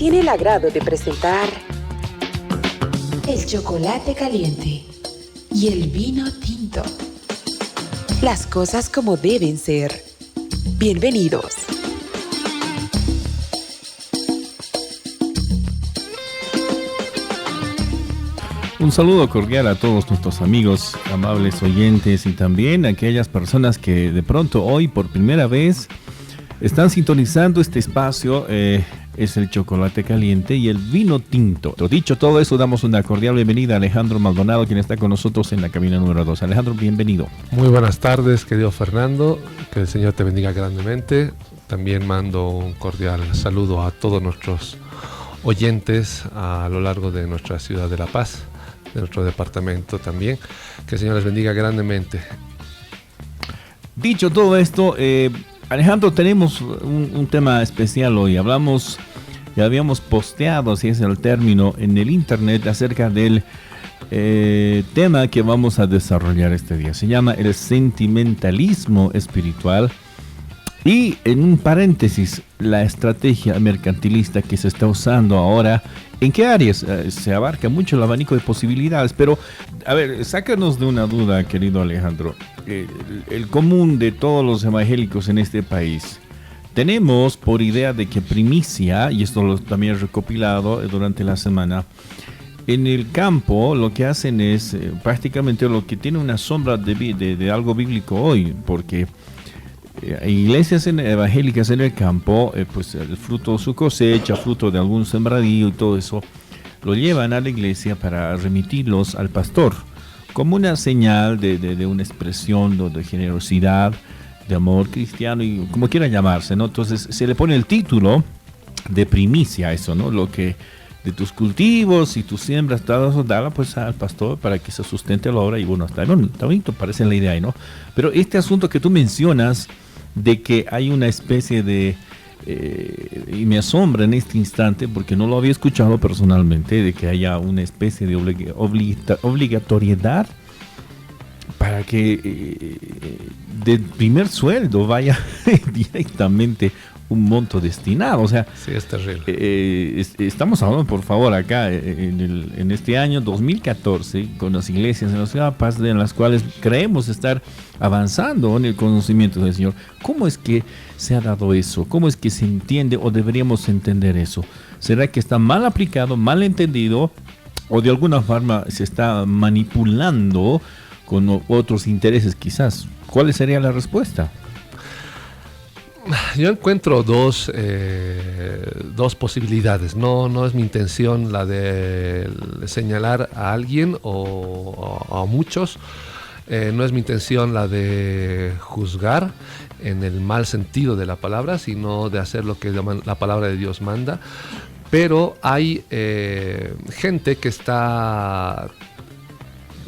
tiene el agrado de presentar el chocolate caliente y el vino tinto. Las cosas como deben ser. Bienvenidos. Un saludo cordial a todos nuestros amigos, amables oyentes y también a aquellas personas que de pronto hoy por primera vez están sintonizando este espacio. Es el chocolate caliente y el vino tinto. Dicho todo eso, damos una cordial bienvenida a Alejandro Maldonado, quien está con nosotros en la cabina número 2. Alejandro, bienvenido. Muy buenas tardes, querido Fernando. Que el Señor te bendiga grandemente. También mando un cordial saludo a todos nuestros oyentes a lo largo de nuestra ciudad de La Paz, de nuestro departamento también. Que el Señor les bendiga grandemente. Dicho todo esto, Alejandro, tenemos un tema especial hoy. Ya habíamos posteado, si es el término, en el internet acerca del tema que vamos a desarrollar este día. Se llama el sentimentalismo espiritual y, en un paréntesis, la estrategia mercantilista que se está usando ahora. ¿En qué áreas? Se abarca mucho el abanico de posibilidades, pero, a ver, sácanos de una duda, querido Alejandro. El común de todos los evangélicos en este país, tenemos por idea de que primicia, y esto lo también he recopilado durante la semana, en el campo lo que hacen es prácticamente lo que tiene una sombra de algo bíblico hoy, porque iglesias evangélicas en el campo, pues el fruto de su cosecha, fruto de algún sembradío y todo eso, lo llevan a la iglesia para remitirlos al pastor, como una señal de una expresión de generosidad, de amor cristiano, y como quiera llamarse, ¿no? Entonces se le pone el título de primicia a eso, ¿no? Lo que de tus cultivos y tus siembras, dala pues al pastor para que se sustente la obra. Y bueno, está bonito, parece la idea ahí, ¿no? Pero este asunto que tú mencionas de que hay una especie de y me asombra en este instante porque no lo había escuchado personalmente, de que haya una especie de obligatoriedad para que del primer sueldo vaya directamente un monto destinado. O sea, sí, es terrible. Estamos hablando, por favor, acá en este año 2014, con las iglesias en la ciudad de Paz, en las cuales creemos estar avanzando en el conocimiento del Señor. ¿Cómo es que se ha dado eso? ¿Cómo es que se entiende o deberíamos entender eso? ¿Será que está mal aplicado, mal entendido, o de alguna forma se está manipulando con otros intereses quizás? ¿Cuál sería la respuesta? Yo encuentro dos posibilidades. No es mi intención la de señalar a alguien o a muchos. No es mi intención la de juzgar en el mal sentido de la palabra, sino de hacer lo que la palabra de Dios manda. Pero hay gente que está...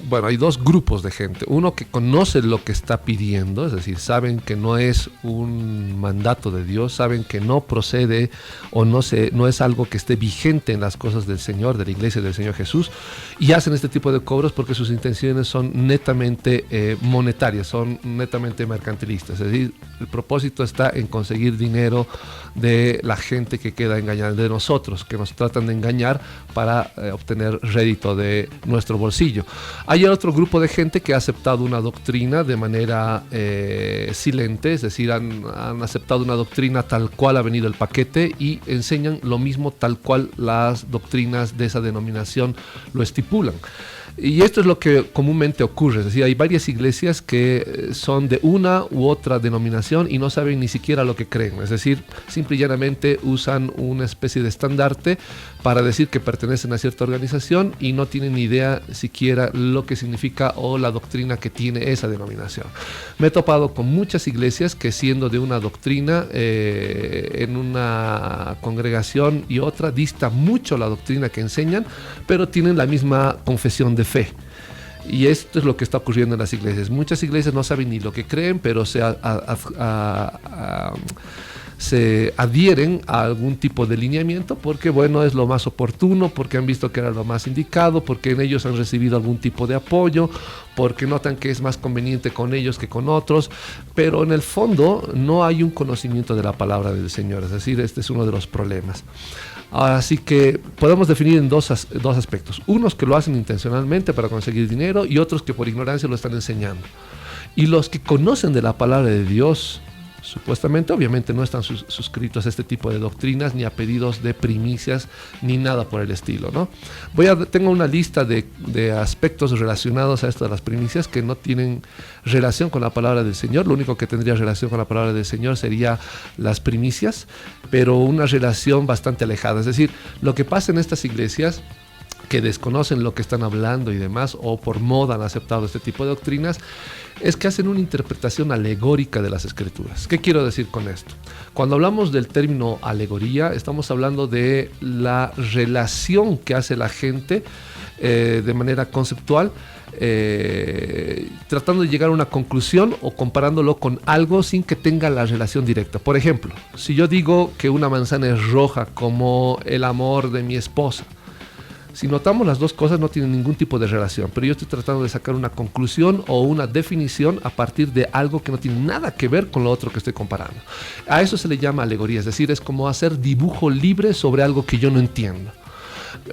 Bueno, hay dos grupos de gente. Uno que conoce lo que está pidiendo, es decir, saben que no es un mandato de Dios, saben que no procede o no es algo que esté vigente en las cosas del Señor, de la iglesia del Señor Jesús, y hacen este tipo de cobros porque sus intenciones son netamente monetarias, son netamente mercantilistas. Es decir, el propósito está en conseguir dinero de la gente que queda engañada, de nosotros, que nos tratan de engañar para obtener rédito de nuestro bolsillo. Hay otro grupo de gente que ha aceptado una doctrina de manera silente, es decir, han aceptado una doctrina tal cual ha venido el paquete y enseñan lo mismo tal cual las doctrinas de esa denominación lo estipulan. Y esto es lo que comúnmente ocurre, es decir, hay varias iglesias que son de una u otra denominación y no saben ni siquiera lo que creen, es decir, simple y llanamente usan una especie de estandarte para decir que pertenecen a cierta organización y no tienen ni idea siquiera lo que significa o la doctrina que tiene esa denominación. Me he topado con muchas iglesias que, siendo de una doctrina, en una congregación y otra dista mucho la doctrina que enseñan, pero tienen la misma confesión de fe. Y esto es lo que está ocurriendo en las iglesias. Muchas iglesias no saben ni lo que creen, pero se adhieren a algún tipo de lineamiento porque, bueno, es lo más oportuno, porque han visto que era lo más indicado, porque en ellos han recibido algún tipo de apoyo, porque notan que es más conveniente con ellos que con otros, pero en el fondo no hay un conocimiento de la palabra del Señor. Es decir, este es uno de los problemas. Así que podemos definir en dos aspectos. Unos que lo hacen intencionalmente para conseguir dinero y otros que por ignorancia lo están enseñando. Y los que conocen de la palabra de Dios, supuestamente, obviamente no están suscritos a este tipo de doctrinas, ni a pedidos de primicias, ni nada por el estilo, ¿no? Tengo una lista de aspectos relacionados a esto de las primicias que no tienen relación con la palabra del Señor. Lo único que tendría relación con la palabra del Señor sería las primicias, pero una relación bastante alejada. Es decir, lo que pasa en estas iglesias que desconocen lo que están hablando y demás, o por moda han aceptado este tipo de doctrinas, es que hacen una interpretación alegórica de las escrituras. ¿Qué quiero decir con esto? Cuando hablamos del término alegoría, estamos hablando de la relación que hace la gente de manera conceptual, tratando de llegar a una conclusión o comparándolo con algo sin que tenga la relación directa. Por ejemplo, si yo digo que una manzana es roja como el amor de mi esposa, si notamos, las dos cosas no tienen ningún tipo de relación, pero yo estoy tratando de sacar una conclusión o una definición a partir de algo que no tiene nada que ver con lo otro que estoy comparando. A eso se le llama alegoría, es decir, es como hacer dibujo libre sobre algo que yo no entiendo.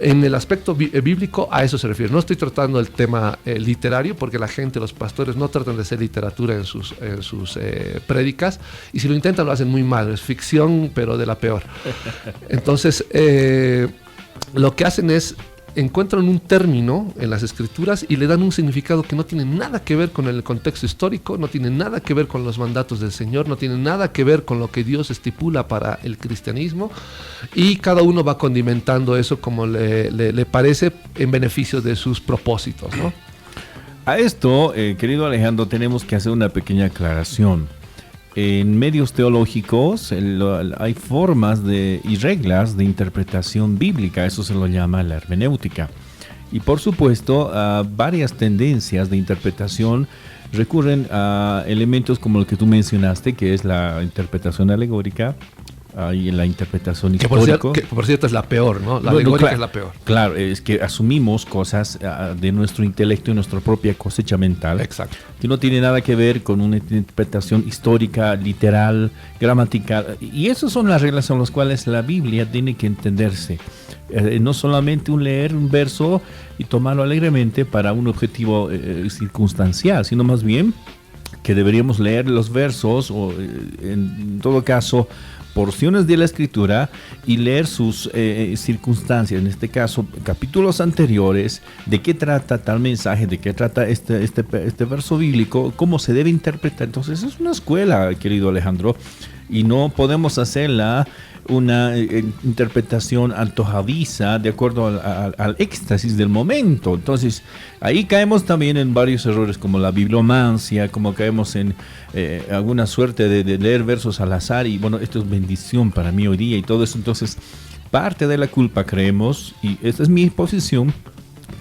En el aspecto bíblico a eso se refiere. No estoy tratando el tema literario, porque la gente, los pastores no tratan de hacer literatura en sus prédicas, y si lo intentan lo hacen muy mal, es ficción pero de la peor. Entonces lo que hacen es encuentran un término en las escrituras y le dan un significado que no tiene nada que ver con el contexto histórico, no tiene nada que ver con los mandatos del Señor, no tiene nada que ver con lo que Dios estipula para el cristianismo, y cada uno va condimentando eso como le parece en beneficio de sus propósitos, ¿no? A esto, querido Alejandro, tenemos que hacer una pequeña aclaración. En medios teológicos hay formas y reglas de interpretación bíblica, eso se lo llama la hermenéutica. Y por supuesto, varias tendencias de interpretación recurren a elementos como el que tú mencionaste, que es la interpretación alegórica, y la interpretación histórica. Que por cierto es la peor, ¿no? La alegórica es la peor. Claro, es que asumimos cosas de nuestro intelecto y nuestra propia cosecha mental. Exacto. Que no tiene nada que ver con una interpretación histórica, literal, gramatical. Y esas son las reglas en las cuales la Biblia tiene que entenderse. No solamente leer un verso y tomarlo alegremente para un objetivo circunstancial, sino más bien que deberíamos leer los versos o en todo caso porciones de la escritura y leer sus circunstancias, en este caso capítulos anteriores, de qué trata tal mensaje, de qué trata este verso bíblico, cómo se debe interpretar. Entonces es una escuela, querido Alejandro, y no podemos hacerla una interpretación antojadiza de acuerdo al éxtasis del momento. Entonces ahí caemos también en varios errores como la bibliomancia, como caemos en alguna suerte de leer versos al azar, y bueno, esto es bendición para mí hoy día y todo eso. Entonces parte de la culpa, creemos, y esta es mi posición,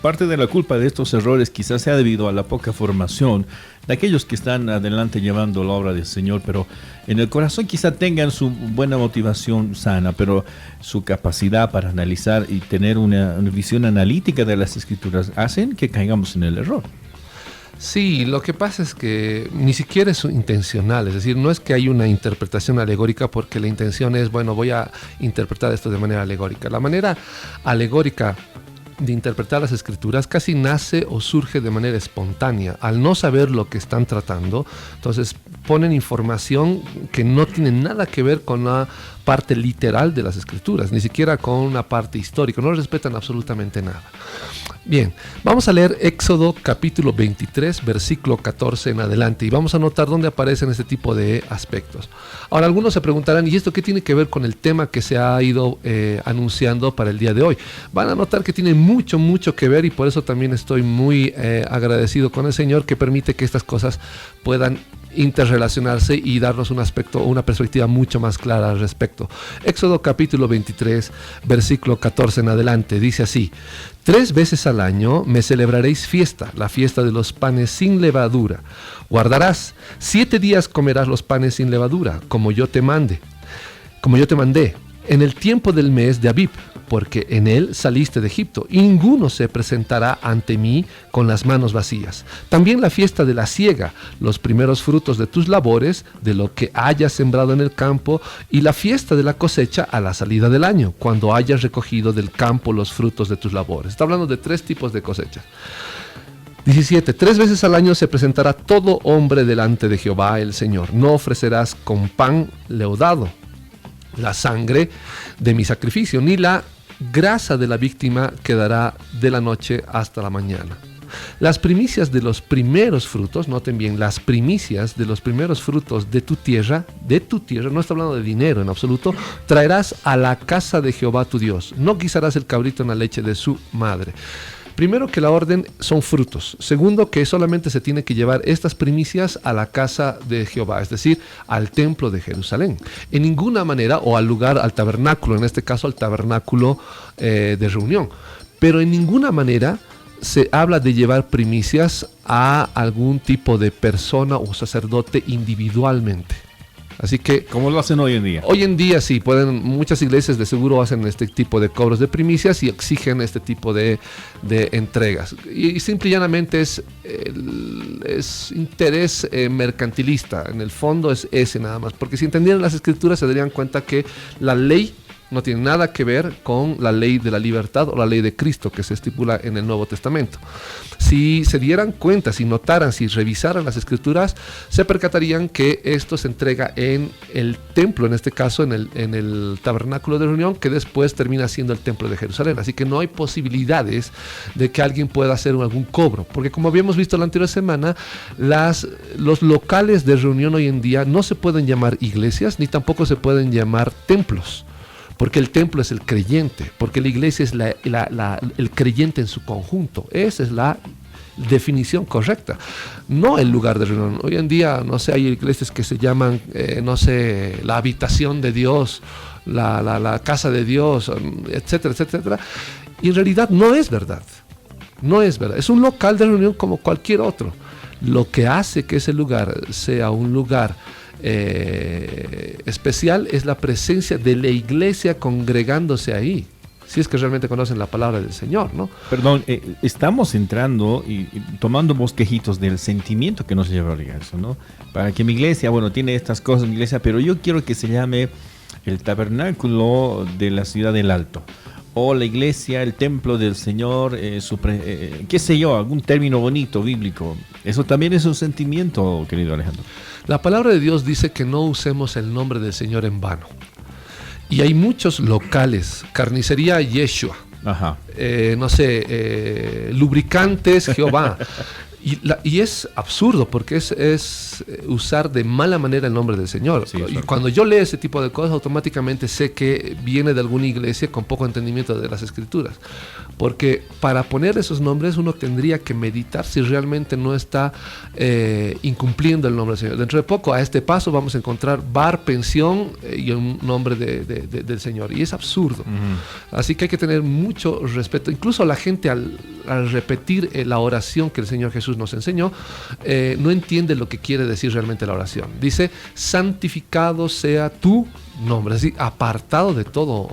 parte de la culpa de estos errores quizás sea debido a la poca formación de aquellos que están adelante llevando la obra del Señor, pero en el corazón quizá tengan su buena motivación sana, pero su capacidad para analizar y tener una visión analítica de las escrituras hacen que caigamos en el error. Sí, lo que pasa es que ni siquiera es intencional, es decir, no es que hay una interpretación alegórica porque la intención es, bueno, voy a interpretar esto de manera alegórica. La manera alegórica de interpretar las escrituras casi nace o surge de manera espontánea. Al no saber lo que están tratando, entonces ponen información que no tiene nada que ver con la parte literal de las escrituras, ni siquiera con una parte histórica, no respetan absolutamente nada. Bien, vamos a leer Éxodo capítulo 23, versículo 14 en adelante, y vamos a notar dónde aparecen este tipo de aspectos. Ahora, algunos se preguntarán, ¿y esto qué tiene que ver con el tema que se ha ido anunciando para el día de hoy? Van a notar que tiene mucho que ver, y por eso también estoy muy agradecido con el Señor que permite que estas cosas puedan interrelacionarse y darnos un aspecto, una perspectiva mucho más clara al respecto. Éxodo capítulo 23, versículo 14 en adelante, dice así: 3 veces al año me celebraréis fiesta, la fiesta de los panes sin levadura. Guardarás 7 días, comerás los panes sin levadura, como yo te mandé, en el tiempo del mes de Abib. porque en él saliste de Egipto, y ninguno se presentará ante mí con las manos vacías. También la fiesta de la siega, los primeros frutos de tus labores, de lo que hayas sembrado en el campo, y la fiesta de la cosecha a la salida del año, cuando hayas recogido del campo los frutos de tus labores. Está hablando de 3 tipos de cosechas. 17. 3 veces al año se presentará todo hombre delante de Jehová el Señor. No ofrecerás con pan leudado la sangre de mi sacrificio, ni la grasa de la víctima quedará de la noche hasta la mañana. Las primicias de los primeros frutos, noten bien, las primicias de los primeros frutos de tu tierra, no está hablando de dinero en absoluto, traerás a la casa de Jehová tu Dios. No guisarás el cabrito en la leche de su madre. Primero, que la orden son frutos. Segundo, que solamente se tiene que llevar estas primicias a la casa de Jehová, es decir, al templo de Jerusalén. En ninguna manera, o al lugar, al tabernáculo, en este caso al tabernáculo de reunión. Pero en ninguna manera se habla de llevar primicias a algún tipo de persona o sacerdote individualmente. Así que, ¿cómo lo hacen hoy en día? Hoy en día sí, muchas iglesias de seguro hacen este tipo de cobros de primicias y exigen este tipo de entregas. Y simple y llanamente es interés mercantilista. En el fondo es ese nada más. Porque si entendieran las escrituras se darían cuenta que la ley no tiene nada que ver con la ley de la libertad o la ley de Cristo que se estipula en el Nuevo Testamento. Si se dieran cuenta, si notaran, si revisaran las escrituras, se percatarían que esto se entrega en el templo, en este caso en el tabernáculo de reunión, que después termina siendo el templo de Jerusalén. Así que no hay posibilidades de que alguien pueda hacer algún cobro, porque como habíamos visto la anterior semana, los locales de reunión hoy en día no se pueden llamar iglesias, ni tampoco se pueden llamar templos. Porque el templo es el creyente, porque la iglesia es el creyente en su conjunto. Esa es la definición correcta, no el lugar de reunión. Hoy en día, no sé, hay iglesias que se llaman, la habitación de Dios, la casa de Dios, etcétera, etcétera. Y en realidad no es verdad. No es verdad. Es un local de reunión como cualquier otro. Lo que hace que ese lugar sea un lugar especial es la presencia de la iglesia congregándose ahí, si es que realmente conocen la palabra del Señor, ¿no? Perdón, estamos entrando y tomando bosquejitos del sentimiento que nos llevaría a eso, ¿no? Para que mi iglesia, tiene estas cosas mi iglesia, pero yo quiero que se llame el tabernáculo de la ciudad del Alto, o la iglesia, el templo del Señor, qué sé yo, algún término bonito, bíblico. Eso también es un sentimiento, querido Alejandro. La palabra de Dios dice que no usemos el nombre del Señor en vano. Y hay muchos locales, carnicería Yeshua, lubricantes Jehová. Y es absurdo porque es usar de mala manera el nombre del Señor. Sí, y cuando yo leo ese tipo de cosas, automáticamente sé que viene de alguna iglesia con poco entendimiento de las escrituras. Porque para poner esos nombres uno tendría que meditar si realmente no está incumpliendo el nombre del Señor. Dentro de poco, a este paso, vamos a encontrar bar, pensión y un nombre del Señor. Y es absurdo. Así que hay que tener mucho respeto. Incluso la gente al repetir la oración que el Señor Jesús nos enseñó, no entiende lo que quiere decir realmente la oración. Dice, santificado sea tu nombre, así, apartado de todo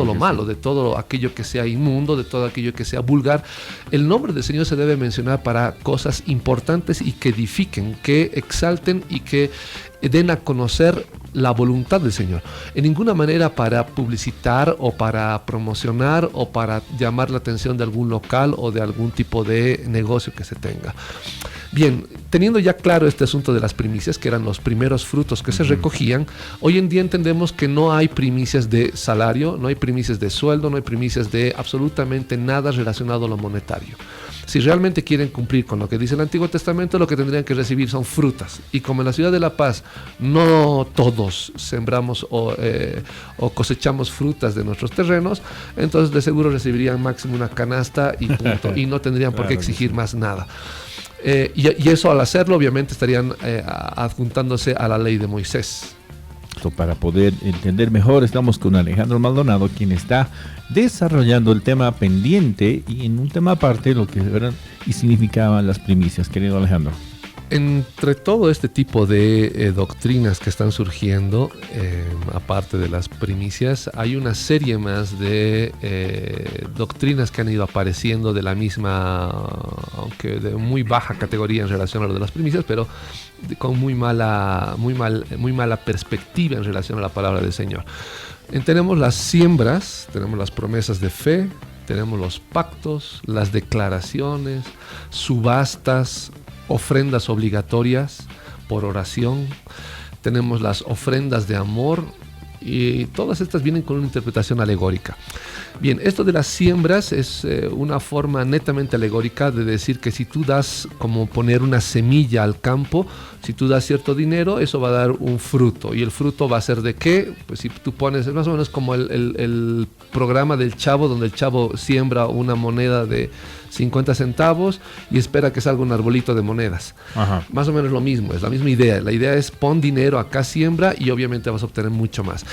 lo malo, de todo aquello que sea inmundo, de todo aquello que sea vulgar. El nombre del Señor se debe mencionar para cosas importantes y que edifiquen, que exalten y que den a conocer la voluntad del Señor. En ninguna manera para publicitar o para promocionar o para llamar la atención de algún local o de algún tipo de negocio que se tenga. Bien, teniendo ya claro este asunto de las primicias, que eran los primeros frutos que se recogían, hoy en día entendemos que no hay primicias de salario, no hay primicias de sueldo, no hay primicias de absolutamente nada relacionado a lo monetario. Si realmente quieren cumplir con lo que dice el Antiguo Testamento, lo que tendrían que recibir son frutas. Y como en la ciudad de La Paz no todos sembramos o cosechamos frutas de nuestros terrenos, entonces de seguro recibirían máximo una canasta y punto. Y no tendrían por qué exigir más nada. Y eso, al hacerlo, obviamente estarían adjuntándose a la ley de Moisés. Para poder entender mejor, estamos con Alejandro Maldonado, quien está desarrollando el tema pendiente y en un tema aparte lo que eran y significaban las primicias. Querido Alejandro. Entre todo este tipo de doctrinas que están surgiendo, aparte de las primicias, hay una serie más de doctrinas que han ido apareciendo de la misma, aunque de muy baja categoría en relación a lo de las primicias, pero con muy mala perspectiva en relación a la palabra del Señor. Tenemos las siembras, tenemos las promesas de fe, tenemos los pactos, las declaraciones, subastas, ofrendas obligatorias por oración, tenemos las ofrendas de amor, y todas estas vienen con una interpretación alegórica. Bien, esto de las siembras es una forma netamente alegórica de decir que si tú das, como poner una semilla al campo, si tú das cierto dinero, eso va a dar un fruto. ¿Y el fruto va a ser de qué? Pues si tú pones, es más o menos como el programa del Chavo, donde el Chavo siembra una moneda de 50 centavos y espera que salga un arbolito de monedas. Ajá. Más o menos lo mismo, es la misma idea. La idea es pon dinero, acá siembra y obviamente vas a obtener mucho más.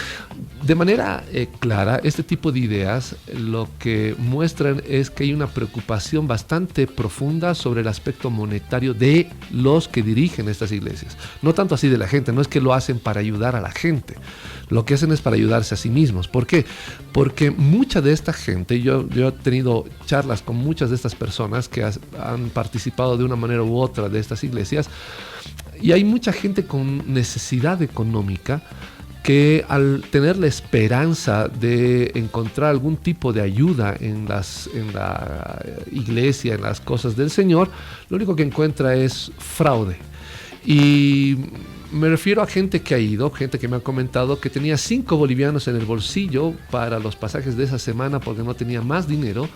De manera clara, este tipo de ideas lo que muestran es que hay una preocupación bastante profunda sobre el aspecto monetario de los que dirigen estas iglesias. No tanto así de la gente, no es que lo hacen para ayudar a la gente. Lo que hacen es para ayudarse a sí mismos. ¿Por qué? Porque mucha de esta gente, yo he tenido charlas con muchas de estas personas que han participado de una manera u otra de estas iglesias, y hay mucha gente con necesidad económica que al tener la esperanza de encontrar algún tipo de ayuda en la iglesia, en las cosas del Señor, lo único que encuentra es fraude. Y me refiero a gente que ha ido, gente que me ha comentado que tenía 5 bolivianos en el bolsillo para los pasajes de esa semana porque no tenía más dinero,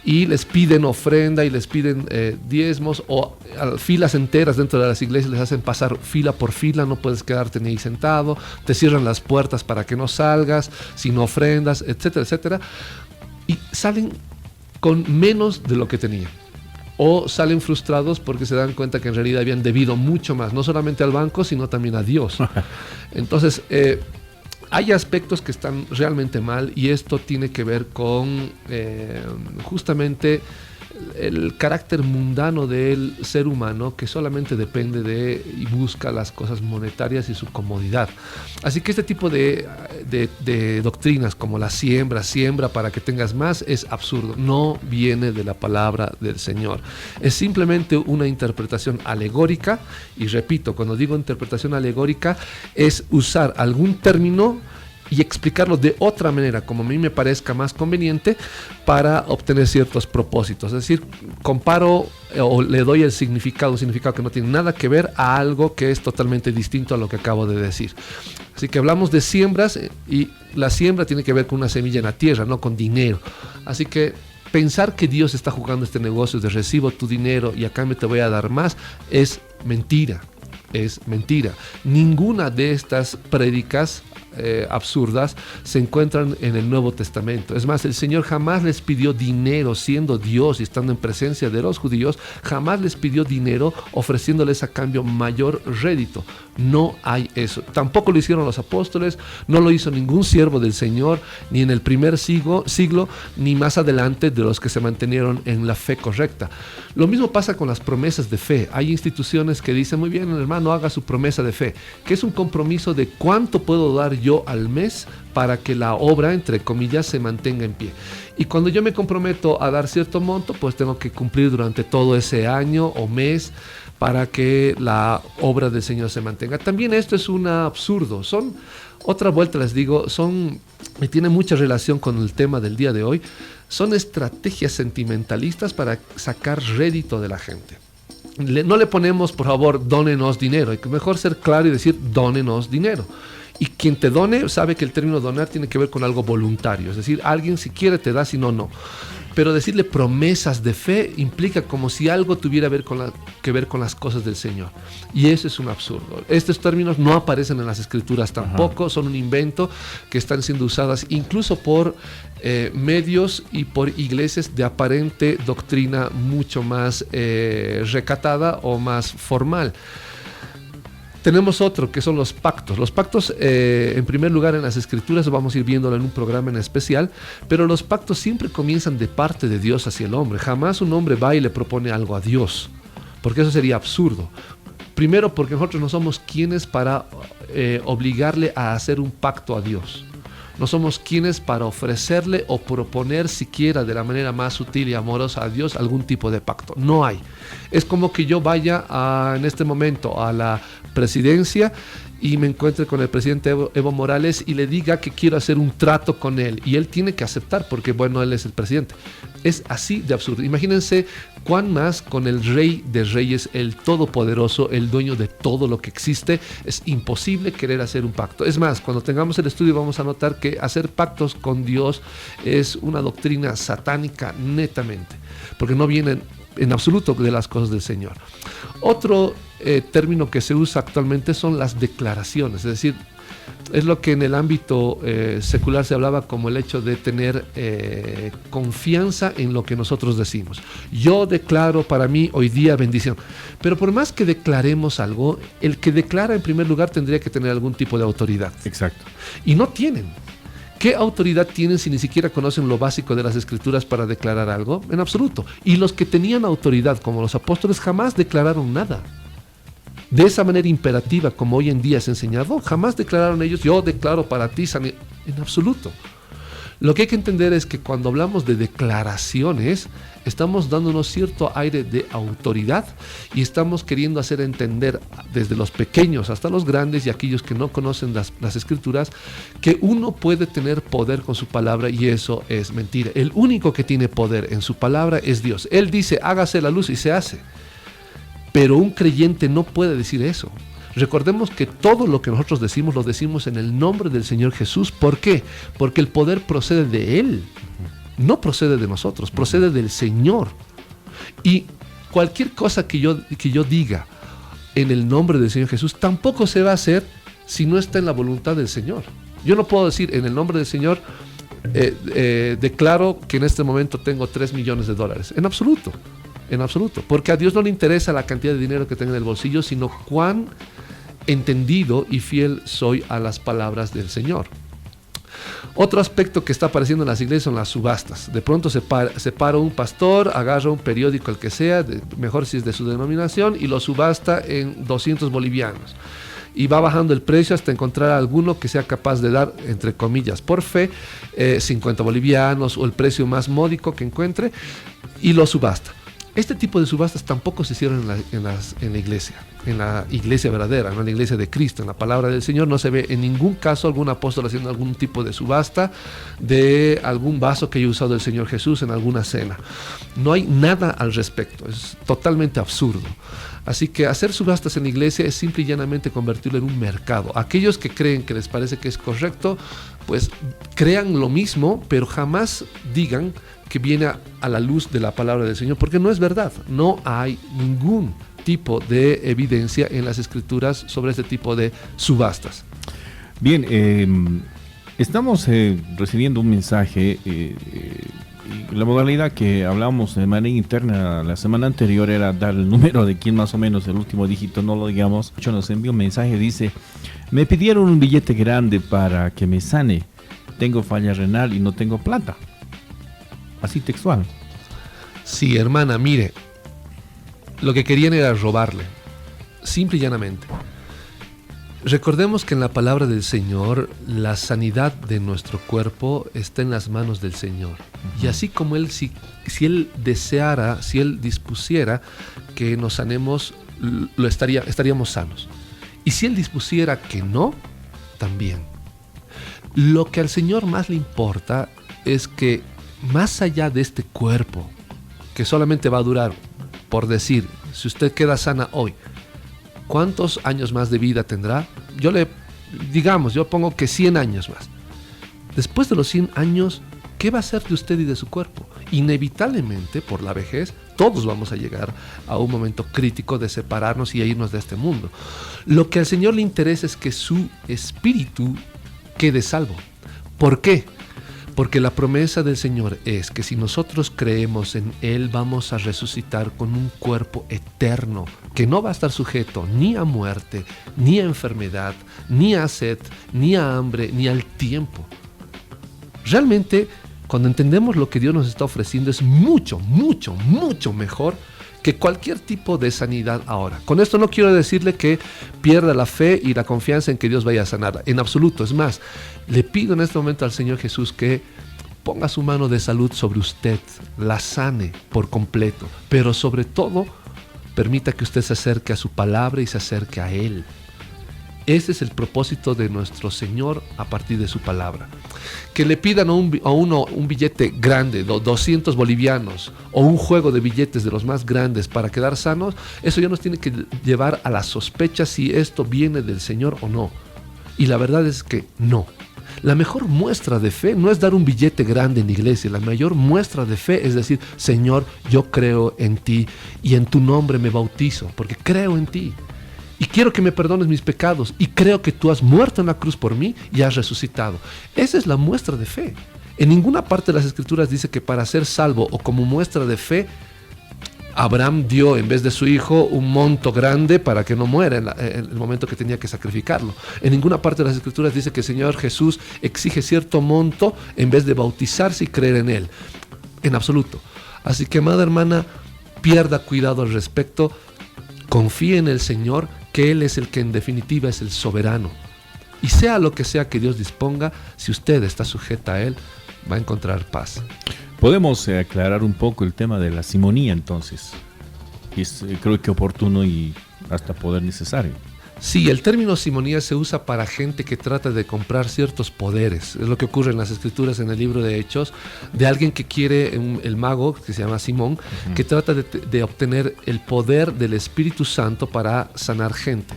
y les piden ofrenda y les piden diezmos, o filas enteras dentro de las iglesias les hacen pasar fila por fila, no puedes quedarte ni ahí sentado, te cierran las puertas para que no salgas, sin ofrendas, etcétera, etcétera, y salen con menos de lo que tenían. O salen frustrados porque se dan cuenta que en realidad habían debido mucho más, no solamente al banco, sino también a Dios. Entonces, hay aspectos que están realmente mal, y esto tiene que ver con justamente el carácter mundano del ser humano, que solamente depende de y busca las cosas monetarias y su comodidad. Así que este tipo de doctrinas como la siembra para que tengas más, es absurdo, no viene de la palabra del Señor, es simplemente una interpretación alegórica. Y repito, cuando digo interpretación alegórica, es usar algún término y explicarlo de otra manera, como a mí me parezca más conveniente, para obtener ciertos propósitos. Es decir, comparo o le doy un significado que no tiene nada que ver a algo que es totalmente distinto a lo que acabo de decir. Así que hablamos de siembras, y la siembra tiene que ver con una semilla en la tierra, no con dinero. Así que pensar que Dios está jugando este negocio de recibo tu dinero y a cambio te voy a dar más, es mentira. Es mentira. Ninguna de estas prédicas absurdas se encuentran en el Nuevo Testamento. Es más, el Señor jamás les pidió dinero, siendo Dios y estando en presencia de los judíos, jamás les pidió dinero ofreciéndoles a cambio mayor rédito. No hay eso. Tampoco lo hicieron los apóstoles, no lo hizo ningún siervo del Señor, ni en el primer siglo, ni más adelante de los que se mantenieron en la fe correcta. Lo mismo pasa con las promesas de fe. Hay instituciones que dicen, muy bien, hermano, haga su promesa de fe, que es un compromiso de cuánto puedo dar yo al mes para que la obra, entre comillas, se mantenga en pie. Y cuando yo me comprometo a dar cierto monto, pues tengo que cumplir durante todo ese año o mes para que la obra del Señor se mantenga. También esto es un absurdo. Otra vuelta les digo, me tiene mucha relación con el tema del día de hoy. Son estrategias sentimentalistas para sacar rédito de la gente. No le ponemos, por favor, dónenos dinero. Hay que mejor ser claro y decir, dónenos dinero. Y quien te done sabe que el término donar tiene que ver con algo voluntario. Es decir, alguien si quiere te da, si no, no. Pero decirle promesas de fe implica como si algo tuviera que ver con las cosas del Señor. Y eso es un absurdo. Estos términos no aparecen en las Escrituras tampoco. Ajá. Son un invento que están siendo usadas incluso por medios y por iglesias de aparente doctrina mucho más recatada o más formal. Tenemos otro que son los pactos. Los pactos, en primer lugar, en las Escrituras, vamos a ir viéndolo en un programa en especial, pero los pactos siempre comienzan de parte de Dios hacia el hombre. Jamás un hombre va y le propone algo a Dios, porque eso sería absurdo. Primero, porque nosotros no somos quienes para obligarle a hacer un pacto a Dios. No somos quienes para ofrecerle o proponer siquiera de la manera más sutil y amorosa a Dios algún tipo de pacto. No hay. Es como que yo vaya en este momento a la presidencia y me encuentre con el presidente Evo Morales y le diga que quiero hacer un trato con él. Y él tiene que aceptar porque, bueno, él es el presidente. Es así de absurdo. Imagínense cuán más con el Rey de Reyes, el Todopoderoso, el dueño de todo lo que existe. Es imposible querer hacer un pacto. Es más, cuando tengamos el estudio vamos a notar que hacer pactos con Dios es una doctrina satánica netamente, porque no vienen en absoluto de las cosas del Señor. Otro término que se usa actualmente son las declaraciones, es decir, es lo que en el ámbito secular se hablaba como el hecho de tener confianza en lo que nosotros decimos. Yo declaro para mí hoy día bendición, pero por más que declaremos algo, el que declara en primer lugar tendría que tener algún tipo de autoridad. Exacto. Y no tienen. ¿Qué autoridad tienen si ni siquiera conocen lo básico de las Escrituras para declarar algo? En absoluto. Y los que tenían autoridad, como los apóstoles, jamás declararon nada. De esa manera imperativa, como hoy en día es enseñado, jamás declararon ellos, yo declaro para ti sanidad. En absoluto. Lo que hay que entender es que cuando hablamos de declaraciones, estamos dándonos cierto aire de autoridad y estamos queriendo hacer entender desde los pequeños hasta los grandes y aquellos que no conocen las Escrituras, que uno puede tener poder con su palabra, y eso es mentira. El único que tiene poder en su palabra es Dios. Él dice, hágase la luz, y se hace. Pero un creyente no puede decir eso. Recordemos que todo lo que nosotros decimos lo decimos en el nombre del Señor Jesús. ¿Por qué? Porque el poder procede de Él, no procede de nosotros, procede del Señor. Y cualquier cosa que yo diga en el nombre del Señor Jesús tampoco se va a hacer si no está en la voluntad del Señor. Yo no puedo decir en el nombre del Señor, declaro que en este momento tengo $3 millones. En absoluto, porque a Dios no le interesa la cantidad de dinero que tenga en el bolsillo, sino cuán entendido y fiel soy a las palabras del Señor. Otro aspecto que está apareciendo en las iglesias son las subastas. De pronto se para un pastor, agarra un periódico, el que sea, mejor si es de su denominación, y lo subasta en 200 bolivianos. Y va bajando el precio hasta encontrar alguno que sea capaz de dar, entre comillas, por fe, 50 bolivianos o el precio más módico que encuentre, y lo subasta. Este tipo de subastas tampoco se hicieron en la iglesia verdadera, no en la iglesia de Cristo. En la palabra del Señor no se ve en ningún caso algún apóstol haciendo algún tipo de subasta de algún vaso que haya usado el Señor Jesús en alguna cena. No hay nada al respecto, es totalmente absurdo. Así que hacer subastas en la iglesia es simple y llanamente convertirlo en un mercado. Aquellos que creen que les parece que es correcto, pues crean lo mismo, pero jamás digan que viene a la luz de la palabra del Señor, porque no es verdad. No hay ningún tipo de evidencia en las Escrituras sobre este tipo de subastas. Bien, estamos recibiendo un mensaje. La modalidad que hablamos de manera interna la semana anterior era dar el número de quién más o menos el último dígito, no lo digamos. Nos envió un mensaje, dice: me pidieron un billete grande para que me sane. Tengo falla renal y no tengo plata. Así textual. Sí, hermana, mire, lo que querían era robarle, simple y llanamente. Recordemos que en la palabra del Señor, la sanidad de nuestro cuerpo está en las manos del Señor. Uh-huh. Y así como Él, si Él deseara, si Él dispusiera que nos sanemos, estaríamos sanos. Y si Él dispusiera que no, también. Lo que al Señor más le importa es que, más allá de este cuerpo, que solamente va a durar, por decir, si usted queda sana hoy, ¿cuántos años más de vida tendrá? Yo pongo que 100 años más. Después de los 100 años, ¿qué va a hacer de usted y de su cuerpo? Inevitablemente, por la vejez, todos vamos a llegar a un momento crítico de separarnos y irnos de este mundo. Lo que al Señor le interesa es que su espíritu quede salvo. ¿Por qué? Porque la promesa del Señor es que si nosotros creemos en Él, vamos a resucitar con un cuerpo eterno, que no va a estar sujeto ni a muerte, ni a enfermedad, ni a sed, ni a hambre, ni al tiempo. Realmente, cuando entendemos lo que Dios nos está ofreciendo, es mucho, mucho, mucho mejor que cualquier tipo de sanidad ahora. Con esto no quiero decirle que pierda la fe y la confianza en que Dios vaya a sanarla, en absoluto. Es más, le pido en este momento al Señor Jesús que ponga su mano de salud sobre usted, la sane por completo, pero sobre todo permita que usted se acerque a su palabra y se acerque a Él. Ese es el propósito de nuestro Señor a partir de su palabra. Que le pidan a uno un billete grande, 200 bolivianos, o un juego de billetes de los más grandes para quedar sanos, eso ya nos tiene que llevar a la sospecha si esto viene del Señor o no. Y la verdad es que no. La mejor muestra de fe no es dar un billete grande en la iglesia. La mayor muestra de fe es decir, Señor, yo creo en ti y en tu nombre me bautizo, porque creo en ti. Y quiero que me perdones mis pecados. Y creo que tú has muerto en la cruz por mí y has resucitado. Esa es la muestra de fe. En ninguna parte de las Escrituras dice que para ser salvo o como muestra de fe, Abraham dio en vez de su hijo un monto grande para que no muera en el momento que tenía que sacrificarlo. En ninguna parte de las Escrituras dice que el Señor Jesús exige cierto monto en vez de bautizarse y creer en Él. En absoluto. Así que, amada hermana, pierda cuidado al respecto. Confíe en el Señor, que Él es el que en definitiva es el soberano. Y sea lo que sea que Dios disponga, si usted está sujeta a Él, va a encontrar paz. Podemos aclarar un poco el tema de la simonía entonces. Es creo que oportuno y hasta poder necesario. Sí, el término simonía se usa para gente que trata de comprar ciertos poderes. Es lo que ocurre en las Escrituras, en el libro de Hechos, de alguien que quiere, el mago, que se llama Simón, que trata de obtener el poder del Espíritu Santo para sanar gente.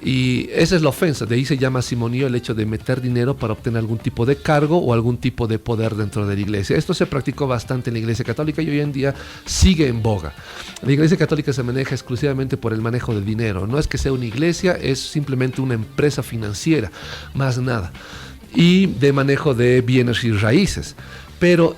Y esa es la ofensa, de ahí se llama simonía el hecho de meter dinero para obtener algún tipo de cargo o algún tipo de poder dentro de la iglesia. Esto se practicó bastante en la Iglesia Católica y hoy en día sigue en boga. La Iglesia Católica se maneja exclusivamente por el manejo del dinero. No es que sea una iglesia, es simplemente una empresa financiera, más nada. Y de manejo de bienes y raíces. Pero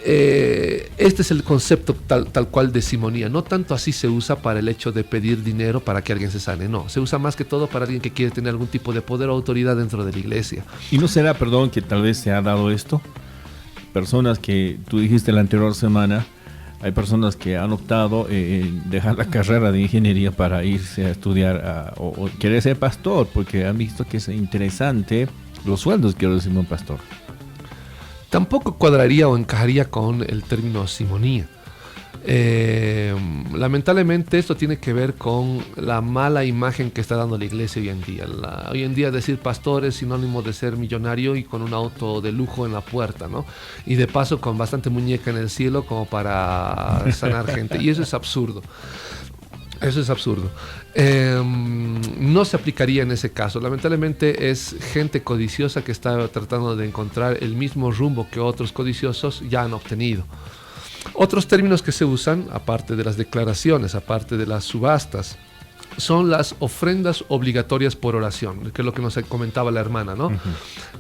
este es el concepto tal cual de simonía. No tanto así se usa para el hecho de pedir dinero para que alguien se sane. No, se usa más que todo para alguien que quiere tener algún tipo de poder o autoridad dentro de la iglesia. ¿Y no será, perdón, que tal vez se ha dado esto? Personas que tú dijiste la anterior semana, hay personas que han optado en dejar la carrera de ingeniería para irse a estudiar o querer ser pastor, porque han visto que es interesante los sueldos, quiero decir, un pastor. Tampoco cuadraría o encajaría con el término simonía. Lamentablemente esto tiene que ver con la mala imagen que está dando la iglesia hoy en día. Hoy en día decir pastor es sinónimo de ser millonario y con un auto de lujo en la puerta, ¿no? Y de paso con bastante muñeca en el cielo como para sanar gente. Y eso es absurdo. Eso es absurdo. No se aplicaría en ese caso. Lamentablemente es gente codiciosa que está tratando de encontrar el mismo rumbo que otros codiciosos ya han obtenido. Otros términos que se usan, aparte de las declaraciones, aparte de las subastas, son las ofrendas obligatorias por oración, que es lo que nos comentaba la hermana, ¿no?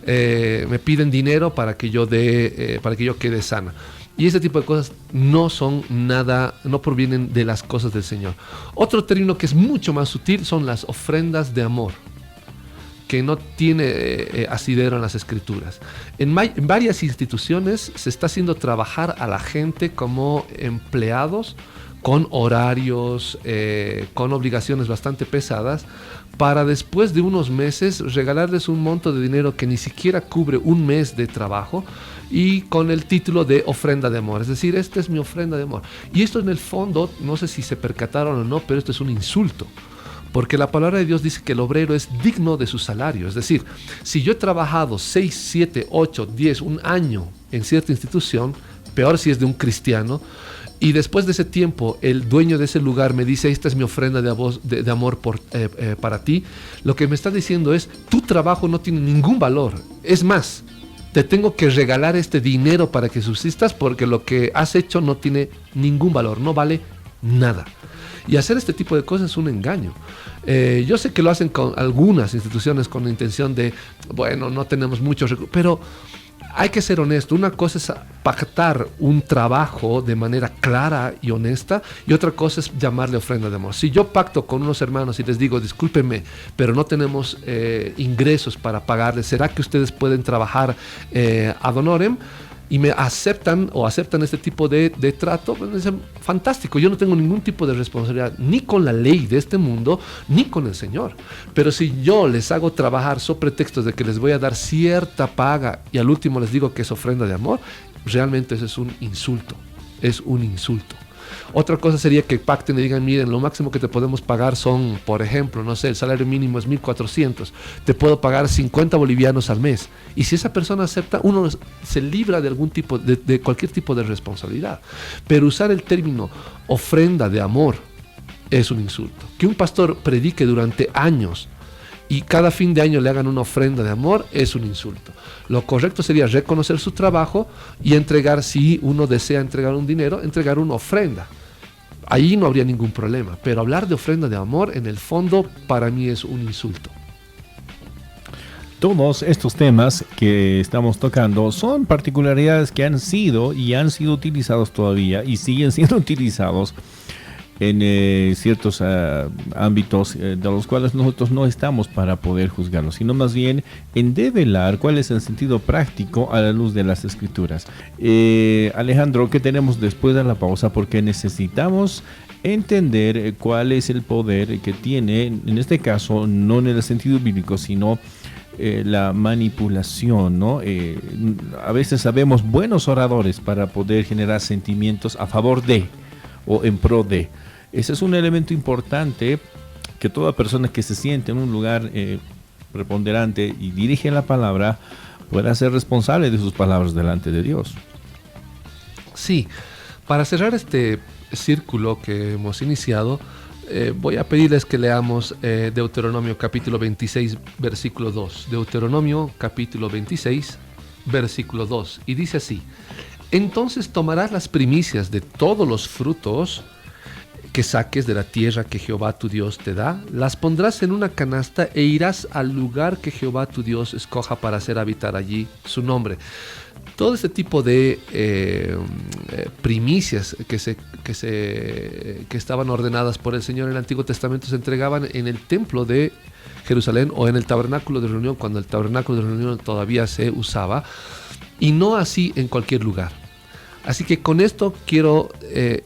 Me piden dinero para que yo quede sana. Y ese tipo de cosas no son nada, no provienen de las cosas del Señor. Otro término que es mucho más sutil son las ofrendas de amor, que no tiene asidero en las Escrituras. En varias instituciones se está haciendo trabajar a la gente como empleados con horarios, con obligaciones bastante pesadas, para después de unos meses regalarles un monto de dinero que ni siquiera cubre un mes de trabajo y con el título de ofrenda de amor. Es decir, esta es mi ofrenda de amor. Y esto en el fondo, no sé si se percataron o no, pero esto es un insulto. Porque la palabra de Dios dice que el obrero es digno de su salario. Es decir, si yo he trabajado 6, 7, 8, 10, un año en cierta institución, peor si es de un cristiano, y después de ese tiempo el dueño de ese lugar me dice, esta es mi ofrenda de amor para ti, lo que me está diciendo es, tu trabajo no tiene ningún valor. Es más, te tengo que regalar este dinero para que subsistas porque lo que has hecho no tiene ningún valor, no vale nada. Y hacer este tipo de cosas es un engaño. Yo sé que lo hacen con algunas instituciones con la intención de, bueno, no tenemos muchos recursos, pero hay que ser honesto. Una cosa es pactar un trabajo de manera clara y honesta y otra cosa es llamarle ofrenda de amor. Si yo pacto con unos hermanos y les digo, discúlpenme, pero no tenemos ingresos para pagarles, ¿será que ustedes pueden trabajar ad honorem? y me aceptan este tipo de trato, pues dicen, fantástico, yo no tengo ningún tipo de responsabilidad ni con la ley de este mundo, ni con el Señor. Pero si yo les hago trabajar sobre pretextos de que les voy a dar cierta paga y al último les digo que es ofrenda de amor, realmente eso es un insulto, es un insulto. Otra cosa sería que pacten y digan, miren, lo máximo que te podemos pagar son, por ejemplo, no sé, el salario mínimo es 1.400, te puedo pagar 50 bolivianos al mes. Y si esa persona acepta, uno se libra de algún tipo, de cualquier tipo de responsabilidad. Pero usar el término ofrenda de amor es un insulto. Que un pastor predique durante años y cada fin de año le hagan una ofrenda de amor es un insulto. Lo correcto sería reconocer su trabajo y entregar, si uno desea entregar un dinero, entregar una ofrenda. Ahí no habría ningún problema. Pero hablar de ofrenda de amor, en el fondo, para mí es un insulto. Todos estos temas que estamos tocando son particularidades que han sido utilizados todavía y siguen siendo utilizados en ciertos ámbitos de los cuales nosotros no estamos para poder juzgarlos, sino más bien en develar cuál es el sentido práctico a la luz de las Escrituras. Alejandro, ¿qué tenemos después de la pausa? Porque necesitamos entender cuál es el poder que tiene, en este caso, no en el sentido bíblico, sino la manipulación, ¿no? A veces sabemos buenos oradores para poder generar sentimientos a favor de o en pro de. Ese es un elemento importante que toda persona que se siente en un lugar preponderante y dirige la palabra pueda ser responsable de sus palabras delante de Dios. Sí, para cerrar este círculo que hemos iniciado, voy a pedirles que leamos Deuteronomio capítulo 26, versículo 2. Deuteronomio capítulo 26, versículo 2. Y dice así: entonces tomarás las primicias de todos los frutos que saques de la tierra que Jehová tu Dios te da, las pondrás en una canasta e irás al lugar que Jehová tu Dios escoja para hacer habitar allí su nombre. Todo este tipo de primicias que estaban ordenadas por el Señor en el Antiguo Testamento se entregaban en el templo de Jerusalén o en el tabernáculo de reunión, cuando el tabernáculo de reunión todavía se usaba, y no así en cualquier lugar. Así que con esto quiero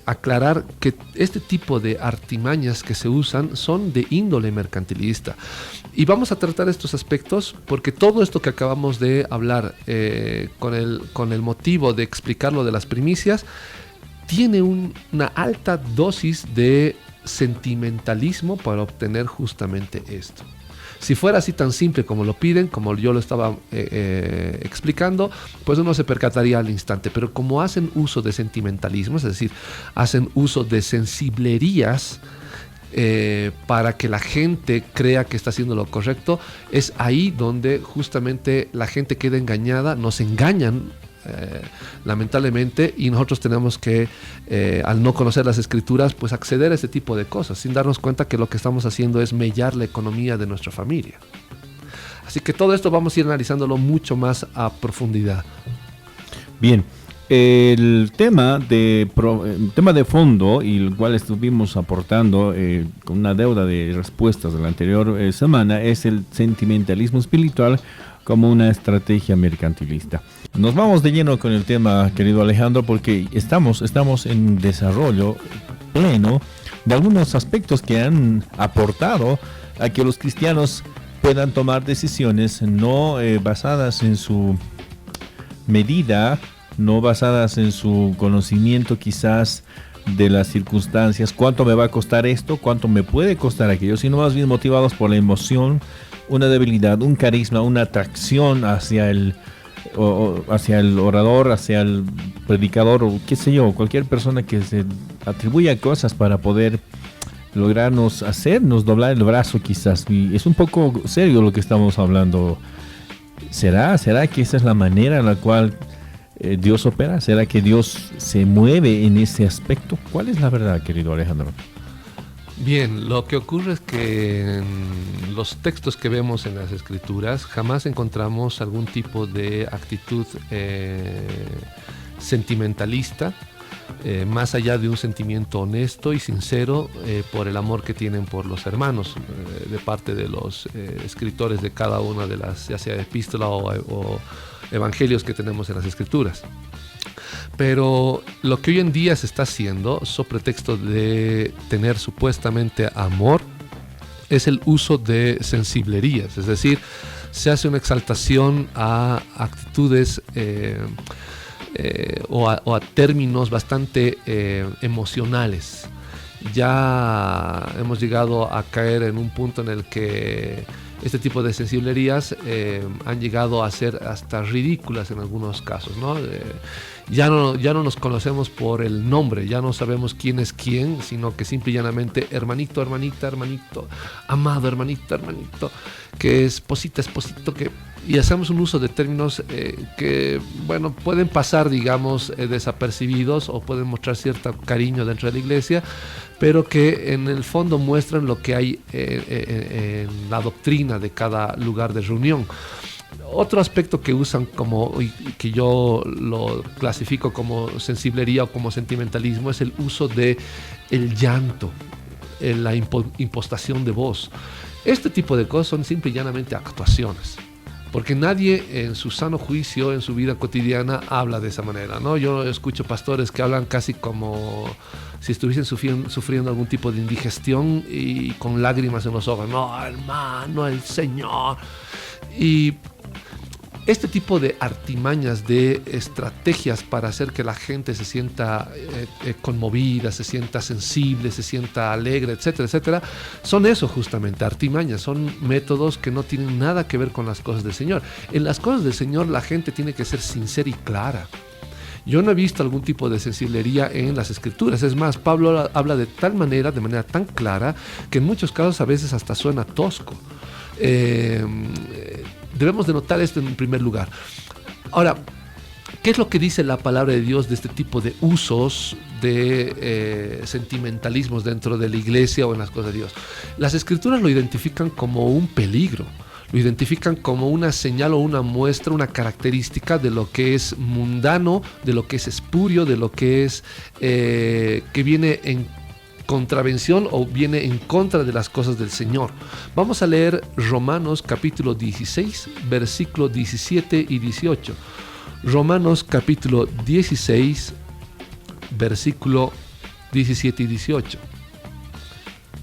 aclarar que este tipo de artimañas que se usan son de índole mercantilista. Y vamos a tratar estos aspectos porque todo esto que acabamos de hablar con el motivo de explicar lo de las primicias tiene una alta dosis de sentimentalismo para obtener justamente esto. Si fuera así tan simple como lo piden, como yo lo estaba explicando, pues uno se percataría al instante. Pero como hacen uso de sentimentalismo, es decir, hacen uso de sensiblerías para que la gente crea que está haciendo lo correcto, es ahí donde justamente la gente queda engañada, nos engañan lamentablemente, y nosotros tenemos que al no conocer las Escrituras, pues acceder a ese tipo de cosas sin darnos cuenta que lo que estamos haciendo es mellar la economía de nuestra familia. Así que todo esto vamos a ir analizándolo mucho más a profundidad. Bien, el tema de fondo, y el cual estuvimos aportando con una deuda de respuestas de la anterior semana, es el sentimentalismo espiritual como una estrategia mercantilista. Nos vamos de lleno con el tema, querido Alejandro, porque estamos en desarrollo pleno de algunos aspectos que han aportado a que los cristianos puedan tomar decisiones no basadas en su medida, no basadas en su conocimiento quizás de las circunstancias, cuánto me va a costar esto, cuánto me puede costar aquello, sino más bien motivados por la emoción, una debilidad, un carisma, una atracción hacia el orador, hacia el predicador, o qué sé yo, cualquier persona que se atribuya cosas para poder lograrnos hacernos doblar el brazo quizás. Y es un poco serio lo que estamos hablando. ¿Será que esa es la manera en la cual Dios opera? ¿Será que Dios se mueve en ese aspecto? ¿Cuál es la verdad, querido Alejandro? Bien, lo que ocurre es que en los textos que vemos en las Escrituras jamás encontramos algún tipo de actitud sentimentalista, más allá de un sentimiento honesto y sincero por el amor que tienen por los hermanos, de parte de los escritores de cada una de las, ya sea epístola o evangelios que tenemos en las Escrituras. Pero lo que hoy en día se está haciendo, sobre pretexto de tener supuestamente amor, es el uso de sensiblerías, es decir, se hace una exaltación a actitudes o a términos bastante emocionales. Ya hemos llegado a caer en un punto en el que este tipo de sensiblerías han llegado a ser hasta ridículas en algunos casos, ¿no? Ya no nos conocemos por el nombre, ya no sabemos quién es quién, sino que simple y llanamente hermanito, hermanita, hermanito, amado, hermanito, hermanito, que esposita, esposito, y hacemos un uso de términos que, bueno, pueden pasar, digamos, desapercibidos o pueden mostrar cierto cariño dentro de la iglesia, pero que en el fondo muestran lo que hay en la doctrina de cada lugar de reunión. Otro aspecto que usan como, y que yo lo clasifico como sensiblería o como sentimentalismo, es el uso de el llanto, la impostación de voz. Este tipo de cosas son simple y llanamente actuaciones, porque nadie en su sano juicio, en su vida cotidiana, habla de esa manera, ¿no? Yo escucho pastores que hablan casi como si estuviesen sufriendo algún tipo de indigestión y con lágrimas en los ojos. No, hermano, el Señor. Y este tipo de artimañas, de estrategias para hacer que la gente se sienta conmovida, se sienta sensible, se sienta alegre, etcétera, etcétera, son eso justamente, artimañas, son métodos que no tienen nada que ver con las cosas del Señor. En las cosas del Señor la gente tiene que ser sincera y clara. Yo no he visto algún tipo de sensiblería en las Escrituras. Es más, Pablo habla de manera tan clara, que en muchos casos a veces hasta suena tosco. Debemos de notar esto en primer lugar. Ahora, ¿qué es lo que dice la palabra de Dios de este tipo de usos de sentimentalismos dentro de la iglesia o en las cosas de Dios? Las Escrituras lo identifican como un peligro, lo identifican como una señal o una muestra, una característica de lo que es mundano, de lo que es espurio, de lo que es que viene en contravención o viene en contra de las cosas del Señor. Vamos a leer Romanos capítulo 16, versículo 17 y 18. Romanos capítulo 16, versículo 17 y 18.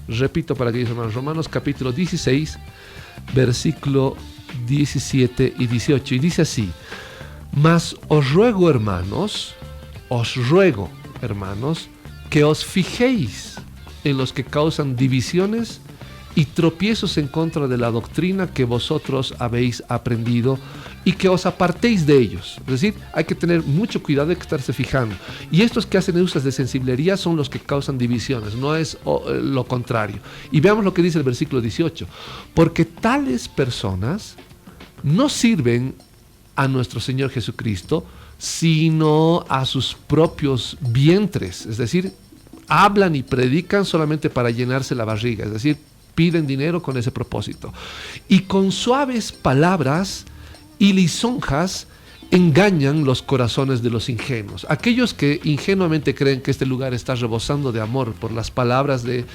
Repito para aquellos hermanos, Romanos capítulo 16, versículo 17 y 18. Y dice así: mas os ruego, hermanos, que os fijéis en los que causan divisiones y tropiezos en contra de la doctrina que vosotros habéis aprendido y que os apartéis de ellos. Es decir, hay que tener mucho cuidado, hay que estarse fijando. Y estos que hacen usos de sensiblería son los que causan divisiones, no es lo contrario. Y veamos lo que dice el versículo 18. Porque tales personas no sirven a nuestro Señor Jesucristo, sino a sus propios vientres. Es decir, hablan y predican solamente para llenarse la barriga, es decir, piden dinero con ese propósito. Y con suaves palabras y lisonjas engañan los corazones de los ingenuos. Aquellos que ingenuamente creen que este lugar está rebosando de amor por las palabras de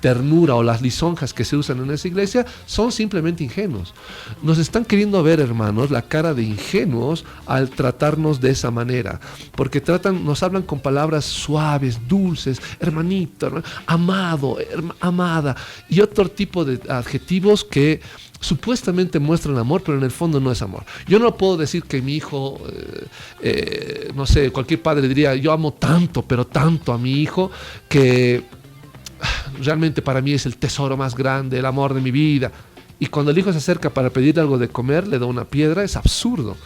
ternura o las lisonjas que se usan en esa iglesia, son simplemente ingenuos. Nos están queriendo ver, hermanos, la cara de ingenuos al tratarnos de esa manera, porque nos hablan con palabras suaves, dulces, hermanito, amado, amada, y otro tipo de adjetivos que supuestamente muestran amor, pero en el fondo no es amor. Yo no puedo decir que mi hijo, no sé, cualquier padre diría, yo amo tanto, pero tanto a mi hijo, que realmente para mí es el tesoro más grande, el amor de mi vida. Y cuando el hijo se acerca para pedir algo de comer, le da una piedra. Es absurdo.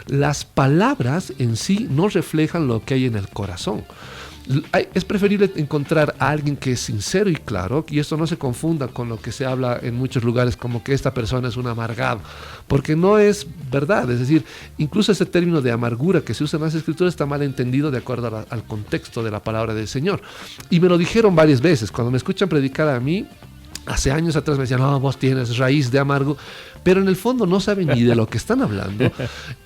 Las palabras en sí no reflejan lo que hay en el corazón. Es preferible encontrar a alguien que es sincero y claro, y esto no se confunda con lo que se habla en muchos lugares como que esta persona es un amargado, porque no es verdad. Es decir, incluso ese término de amargura que se usa en las Escrituras está mal entendido de acuerdo al contexto de la palabra del Señor. Y me lo dijeron varias veces. Cuando me escuchan predicar a mí, hace años atrás me decían, no, vos tienes raíz de amargo, pero en el fondo no saben ni de lo que están hablando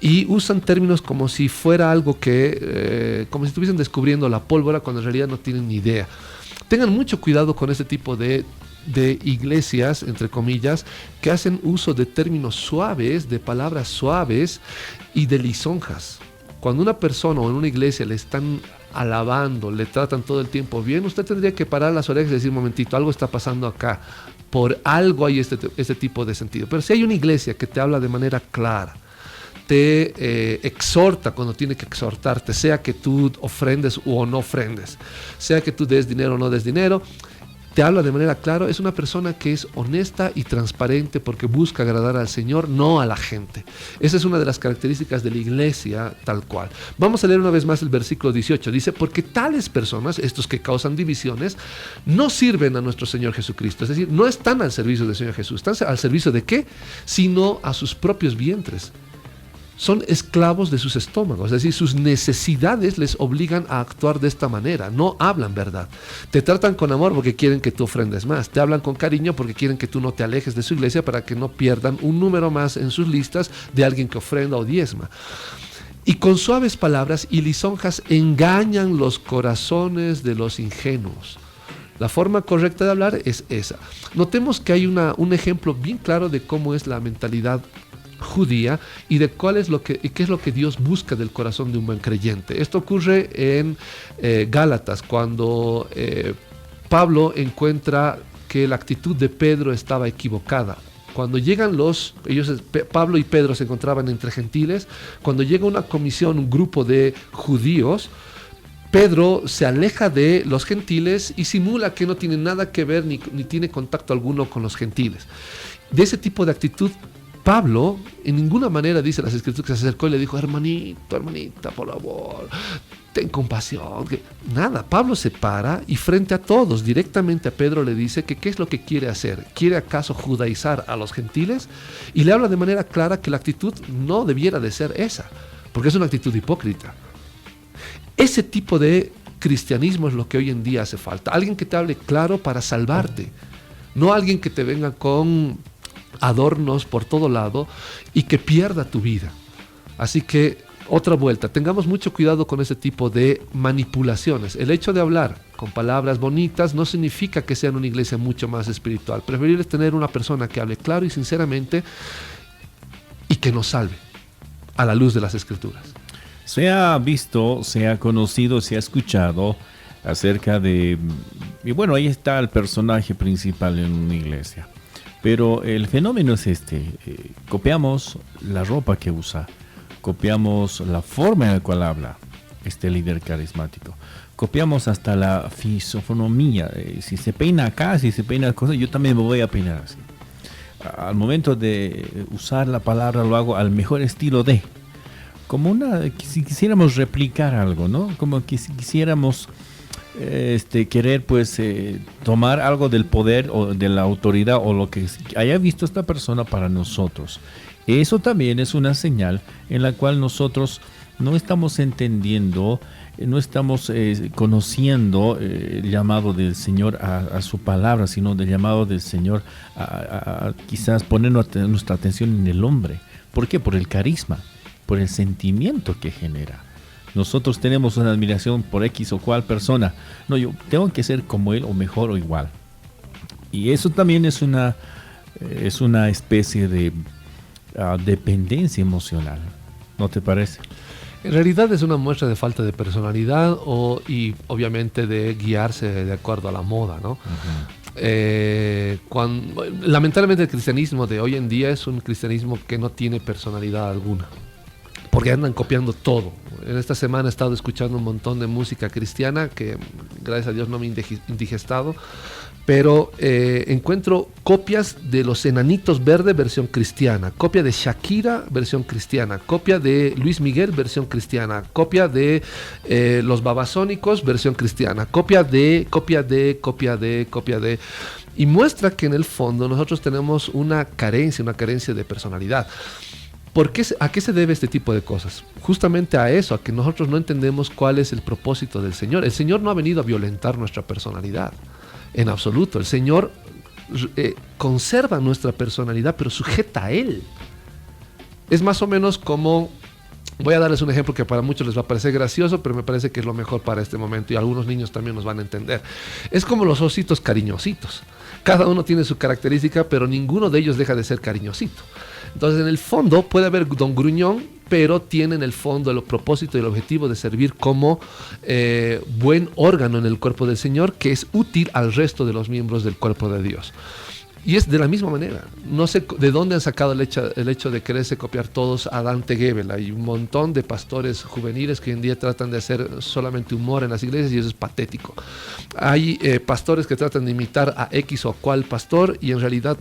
y usan términos como si fuera algo que, como si estuviesen descubriendo la pólvora cuando en realidad no tienen ni idea. Tengan mucho cuidado con este tipo de iglesias, entre comillas, que hacen uso de términos suaves, de palabras suaves, y de lisonjas. Cuando una persona o en una iglesia le están alabando, le tratan todo el tiempo bien, usted tendría que parar las orejas y decir, un momentito, algo está pasando acá. Por algo hay este tipo de sentido. Pero si hay una iglesia que te habla de manera clara, te exhorta cuando tiene que exhortarte, sea que tú ofrendes o no ofrendes, sea que tú des dinero o no des dinero, te habla de manera clara, es una persona que es honesta y transparente porque busca agradar al Señor, no a la gente. Esa es una de las características de la iglesia tal cual. Vamos a leer una vez más el versículo 18. Dice, porque tales personas, estos que causan divisiones, no sirven a nuestro Señor Jesucristo. Es decir, no están al servicio del Señor Jesús. ¿Están al servicio de qué? Sino a sus propios vientres. Son esclavos de sus estómagos, es decir, sus necesidades les obligan a actuar de esta manera, no hablan verdad. Te tratan con amor porque quieren que tú ofrendes más, te hablan con cariño porque quieren que tú no te alejes de su iglesia para que no pierdan un número más en sus listas de alguien que ofrenda o diezma. Y con suaves palabras y lisonjas engañan los corazones de los ingenuos. La forma correcta de hablar es esa. Notemos que hay un ejemplo bien claro de cómo es la mentalidad judía y de qué es lo que Dios busca del corazón de un buen creyente. Esto ocurre en Gálatas, cuando Pablo encuentra que la actitud de Pedro estaba equivocada. Cuando llegan Pablo y Pedro se encontraban entre gentiles, cuando llega una comisión, un grupo de judíos, Pedro se aleja de los gentiles y simula que no tiene nada que ver ni tiene contacto alguno con los gentiles. De ese tipo de actitud, Pablo en ninguna manera, dice las escrituras, que se acercó y le dijo, hermanito, hermanita, por favor, ten compasión. Nada, Pablo se para y frente a todos, directamente a Pedro le dice que qué es lo que quiere hacer. ¿Quiere acaso judaizar a los gentiles? Y le habla de manera clara que la actitud no debiera de ser esa, porque es una actitud hipócrita. Ese tipo de cristianismo es lo que hoy en día hace falta. Alguien que te hable claro para salvarte, no alguien que te venga con adornos por todo lado y que pierda tu vida. Así que otra vuelta, tengamos mucho cuidado con ese tipo de manipulaciones. El hecho de hablar con palabras bonitas no significa que sea una iglesia mucho más espiritual. Preferible es tener una persona que hable claro y sinceramente y que nos salve a la luz de las escrituras. Se ha visto, se ha conocido, se ha escuchado acerca de... Y bueno, ahí está el personaje principal en una iglesia. Pero el fenómeno es copiamos la ropa que usa, copiamos la forma en la cual habla este líder carismático, copiamos hasta la fisonomía, si se peina acá, si se peina cosas, yo también me voy a peinar así. Al momento de usar la palabra lo hago al mejor estilo de, como si quisiéramos replicar algo, ¿no? Como que si quisiéramos... querer pues tomar algo del poder o de la autoridad o lo que haya visto esta persona para nosotros. Eso también es una señal en la cual nosotros no estamos entendiendo, no estamos conociendo el llamado del Señor a su palabra, sino del llamado del Señor a quizás poner nuestra atención en el hombre. ¿Por qué? Por el carisma, por el sentimiento que genera. Nosotros tenemos una admiración por X o cual persona. No, yo tengo que ser como él o mejor o igual. Y eso también es una especie de dependencia emocional. ¿No te parece? En realidad es una muestra de falta de personalidad y obviamente de guiarse de acuerdo a la moda, ¿no? Lamentablemente el cristianismo de hoy en día es un cristianismo que no tiene personalidad alguna, porque andan copiando todo. En esta semana he estado escuchando un montón de música cristiana que gracias a Dios no me he indigestado, pero encuentro copias de Los Enanitos Verdes versión cristiana, copia de Shakira versión cristiana, copia de Luis Miguel versión cristiana, copia de Los Babasónicos versión cristiana, copia de, y muestra que en el fondo nosotros tenemos una carencia de personalidad. ¿A qué se debe este tipo de cosas? Justamente a eso, a que nosotros no entendemos cuál es el propósito del Señor. El Señor no ha venido a violentar nuestra personalidad, en absoluto. El Señor conserva nuestra personalidad, pero sujeta a Él. Es más o menos como... Voy a darles un ejemplo que para muchos les va a parecer gracioso, pero me parece que es lo mejor para este momento y algunos niños también nos van a entender. Es como los ositos cariñositos. Cada uno tiene su característica, pero ninguno de ellos deja de ser cariñosito. Entonces, en el fondo puede haber don gruñón, pero tiene en el fondo el propósito y el objetivo de servir como buen órgano en el cuerpo del Señor, que es útil al resto de los miembros del cuerpo de Dios. Y es de la misma manera. No sé de dónde han sacado el hecho de quererse copiar todos a Dante Gebel. Hay un montón de pastores juveniles que hoy en día tratan de hacer solamente humor en las iglesias y eso es patético. Hay pastores que tratan de imitar a X o cual pastor y en realidad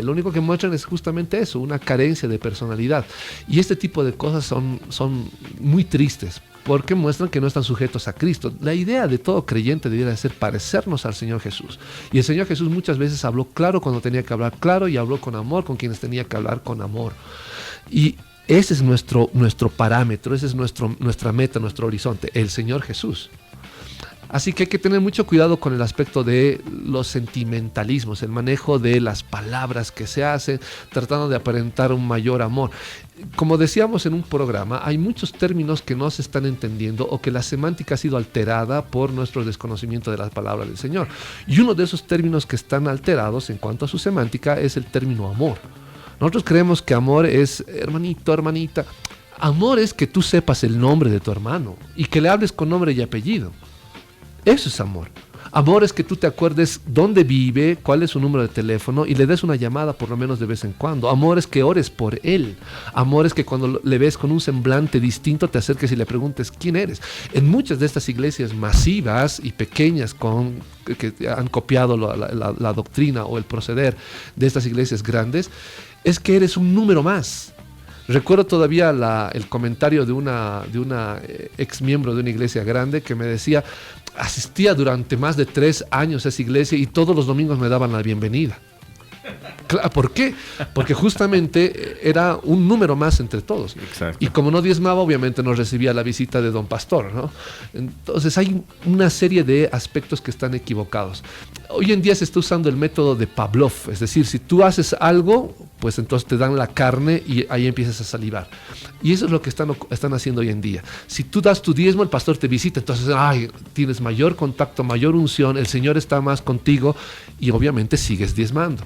lo único que muestran es justamente eso, una carencia de personalidad. Y este tipo de cosas son muy tristes, porque muestran que no están sujetos a Cristo. La idea de todo creyente debiera ser parecernos al Señor Jesús. Y el Señor Jesús muchas veces habló claro cuando tenía que hablar claro y habló con amor con quienes tenía que hablar con amor. Y ese es nuestro parámetro, ese es nuestra meta, nuestro horizonte, el Señor Jesús. Así que hay que tener mucho cuidado con el aspecto de los sentimentalismos, el manejo de las palabras que se hacen, tratando de aparentar un mayor amor. Como decíamos en un programa, hay muchos términos que no se están entendiendo o que la semántica ha sido alterada por nuestro desconocimiento de las palabras del Señor. Y uno de esos términos que están alterados en cuanto a su semántica es el término amor. Nosotros creemos que amor es hermanito, hermanita. Amor es que tú sepas el nombre de tu hermano y que le hables con nombre y apellido. Eso es amor. Amor es que tú te acuerdes dónde vive, cuál es su número de teléfono y le des una llamada por lo menos de vez en cuando. Amor es que ores por él. Amor es que cuando le ves con un semblante distinto te acerques y le preguntes quién eres. En muchas de estas iglesias masivas y pequeñas que han copiado la doctrina o el proceder de estas iglesias grandes, es que eres un número más. Recuerdo todavía el comentario de una ex miembro de una iglesia grande que me decía: asistía durante más de 3 años a esa iglesia y todos los domingos me daban la bienvenida. ¿Por qué? Porque justamente era un número más entre todos. Exacto. Y como no diezmaba, obviamente no recibía la visita de don pastor, ¿no? Entonces hay una serie de aspectos que están equivocados. Hoy en día se está usando el método de Pavlov, es decir, si tú haces algo, pues entonces te dan la carne y ahí empiezas a salivar. Y eso es lo que están haciendo hoy en día. Si tú das tu diezmo, el pastor te visita, entonces tienes mayor contacto, mayor unción, el Señor está más contigo y obviamente sigues diezmando.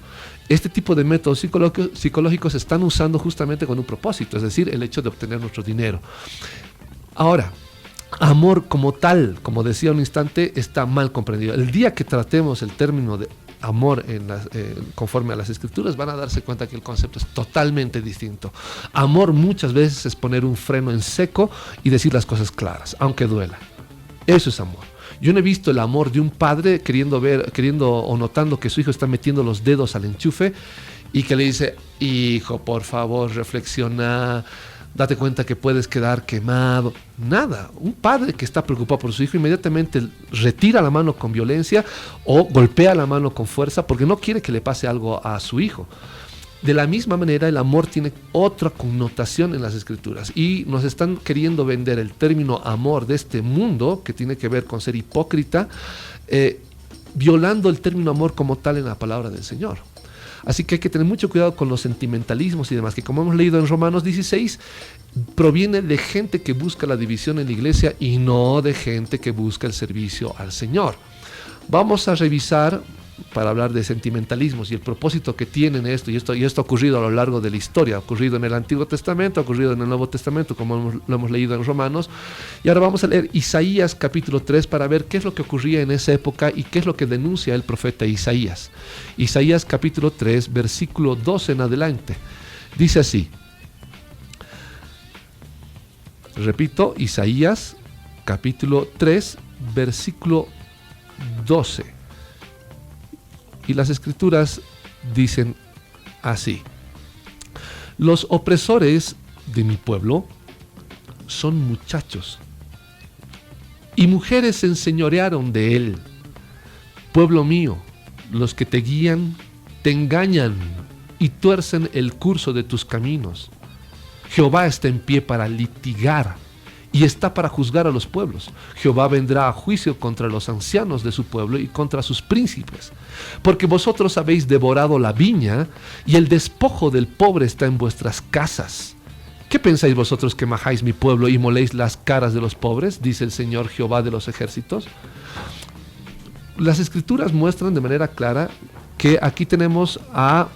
Este tipo de métodos psicológicos se están usando justamente con un propósito, es decir, el hecho de obtener nuestro dinero. Ahora, amor como tal, como decía un instante, está mal comprendido. El día que tratemos el término de amor conforme a las Escrituras, van a darse cuenta que el concepto es totalmente distinto. Amor muchas veces es poner un freno en seco y decir las cosas claras, aunque duela. Eso es amor. Yo no he visto el amor de un padre queriendo o notando que su hijo está metiendo los dedos al enchufe y que le dice: hijo, por favor, reflexiona, date cuenta que puedes quedar quemado. Nada. Un padre que está preocupado por su hijo inmediatamente retira la mano con violencia o golpea la mano con fuerza porque no quiere que le pase algo a su hijo. De la misma manera, el amor tiene otra connotación en las Escrituras y nos están queriendo vender el término amor de este mundo, que tiene que ver con ser hipócrita, violando el término amor como tal en la palabra del Señor. Así que hay que tener mucho cuidado con los sentimentalismos y demás, que como hemos leído en Romanos 16, proviene de gente que busca la división en la iglesia y no de gente que busca el servicio al Señor. Vamos a revisar, para hablar de sentimentalismos y el propósito que tienen esto ha ocurrido a lo largo de la historia, ha ocurrido en el Antiguo Testamento, ha ocurrido en el Nuevo Testamento, como lo hemos leído en Romanos, y ahora vamos a leer Isaías capítulo 3 para ver qué es lo que ocurría en esa época y qué es lo que denuncia el profeta Isaías. Isaías capítulo 3, versículo 12 en adelante, dice así, repito, Isaías capítulo 3, versículo 12. Y las Escrituras dicen así: los opresores de mi pueblo son muchachos, y mujeres se enseñorearon de él. Pueblo mío, los que te guían te engañan y tuercen el curso de tus caminos. Jehová está en pie para litigar y está para juzgar a los pueblos. Jehová vendrá a juicio contra los ancianos de su pueblo y contra sus príncipes. Porque vosotros habéis devorado la viña y el despojo del pobre está en vuestras casas. ¿Qué pensáis vosotros que majáis mi pueblo y moléis las caras de los pobres? Dice el Señor Jehová de los ejércitos. Las Escrituras muestran de manera clara que aquí tenemos a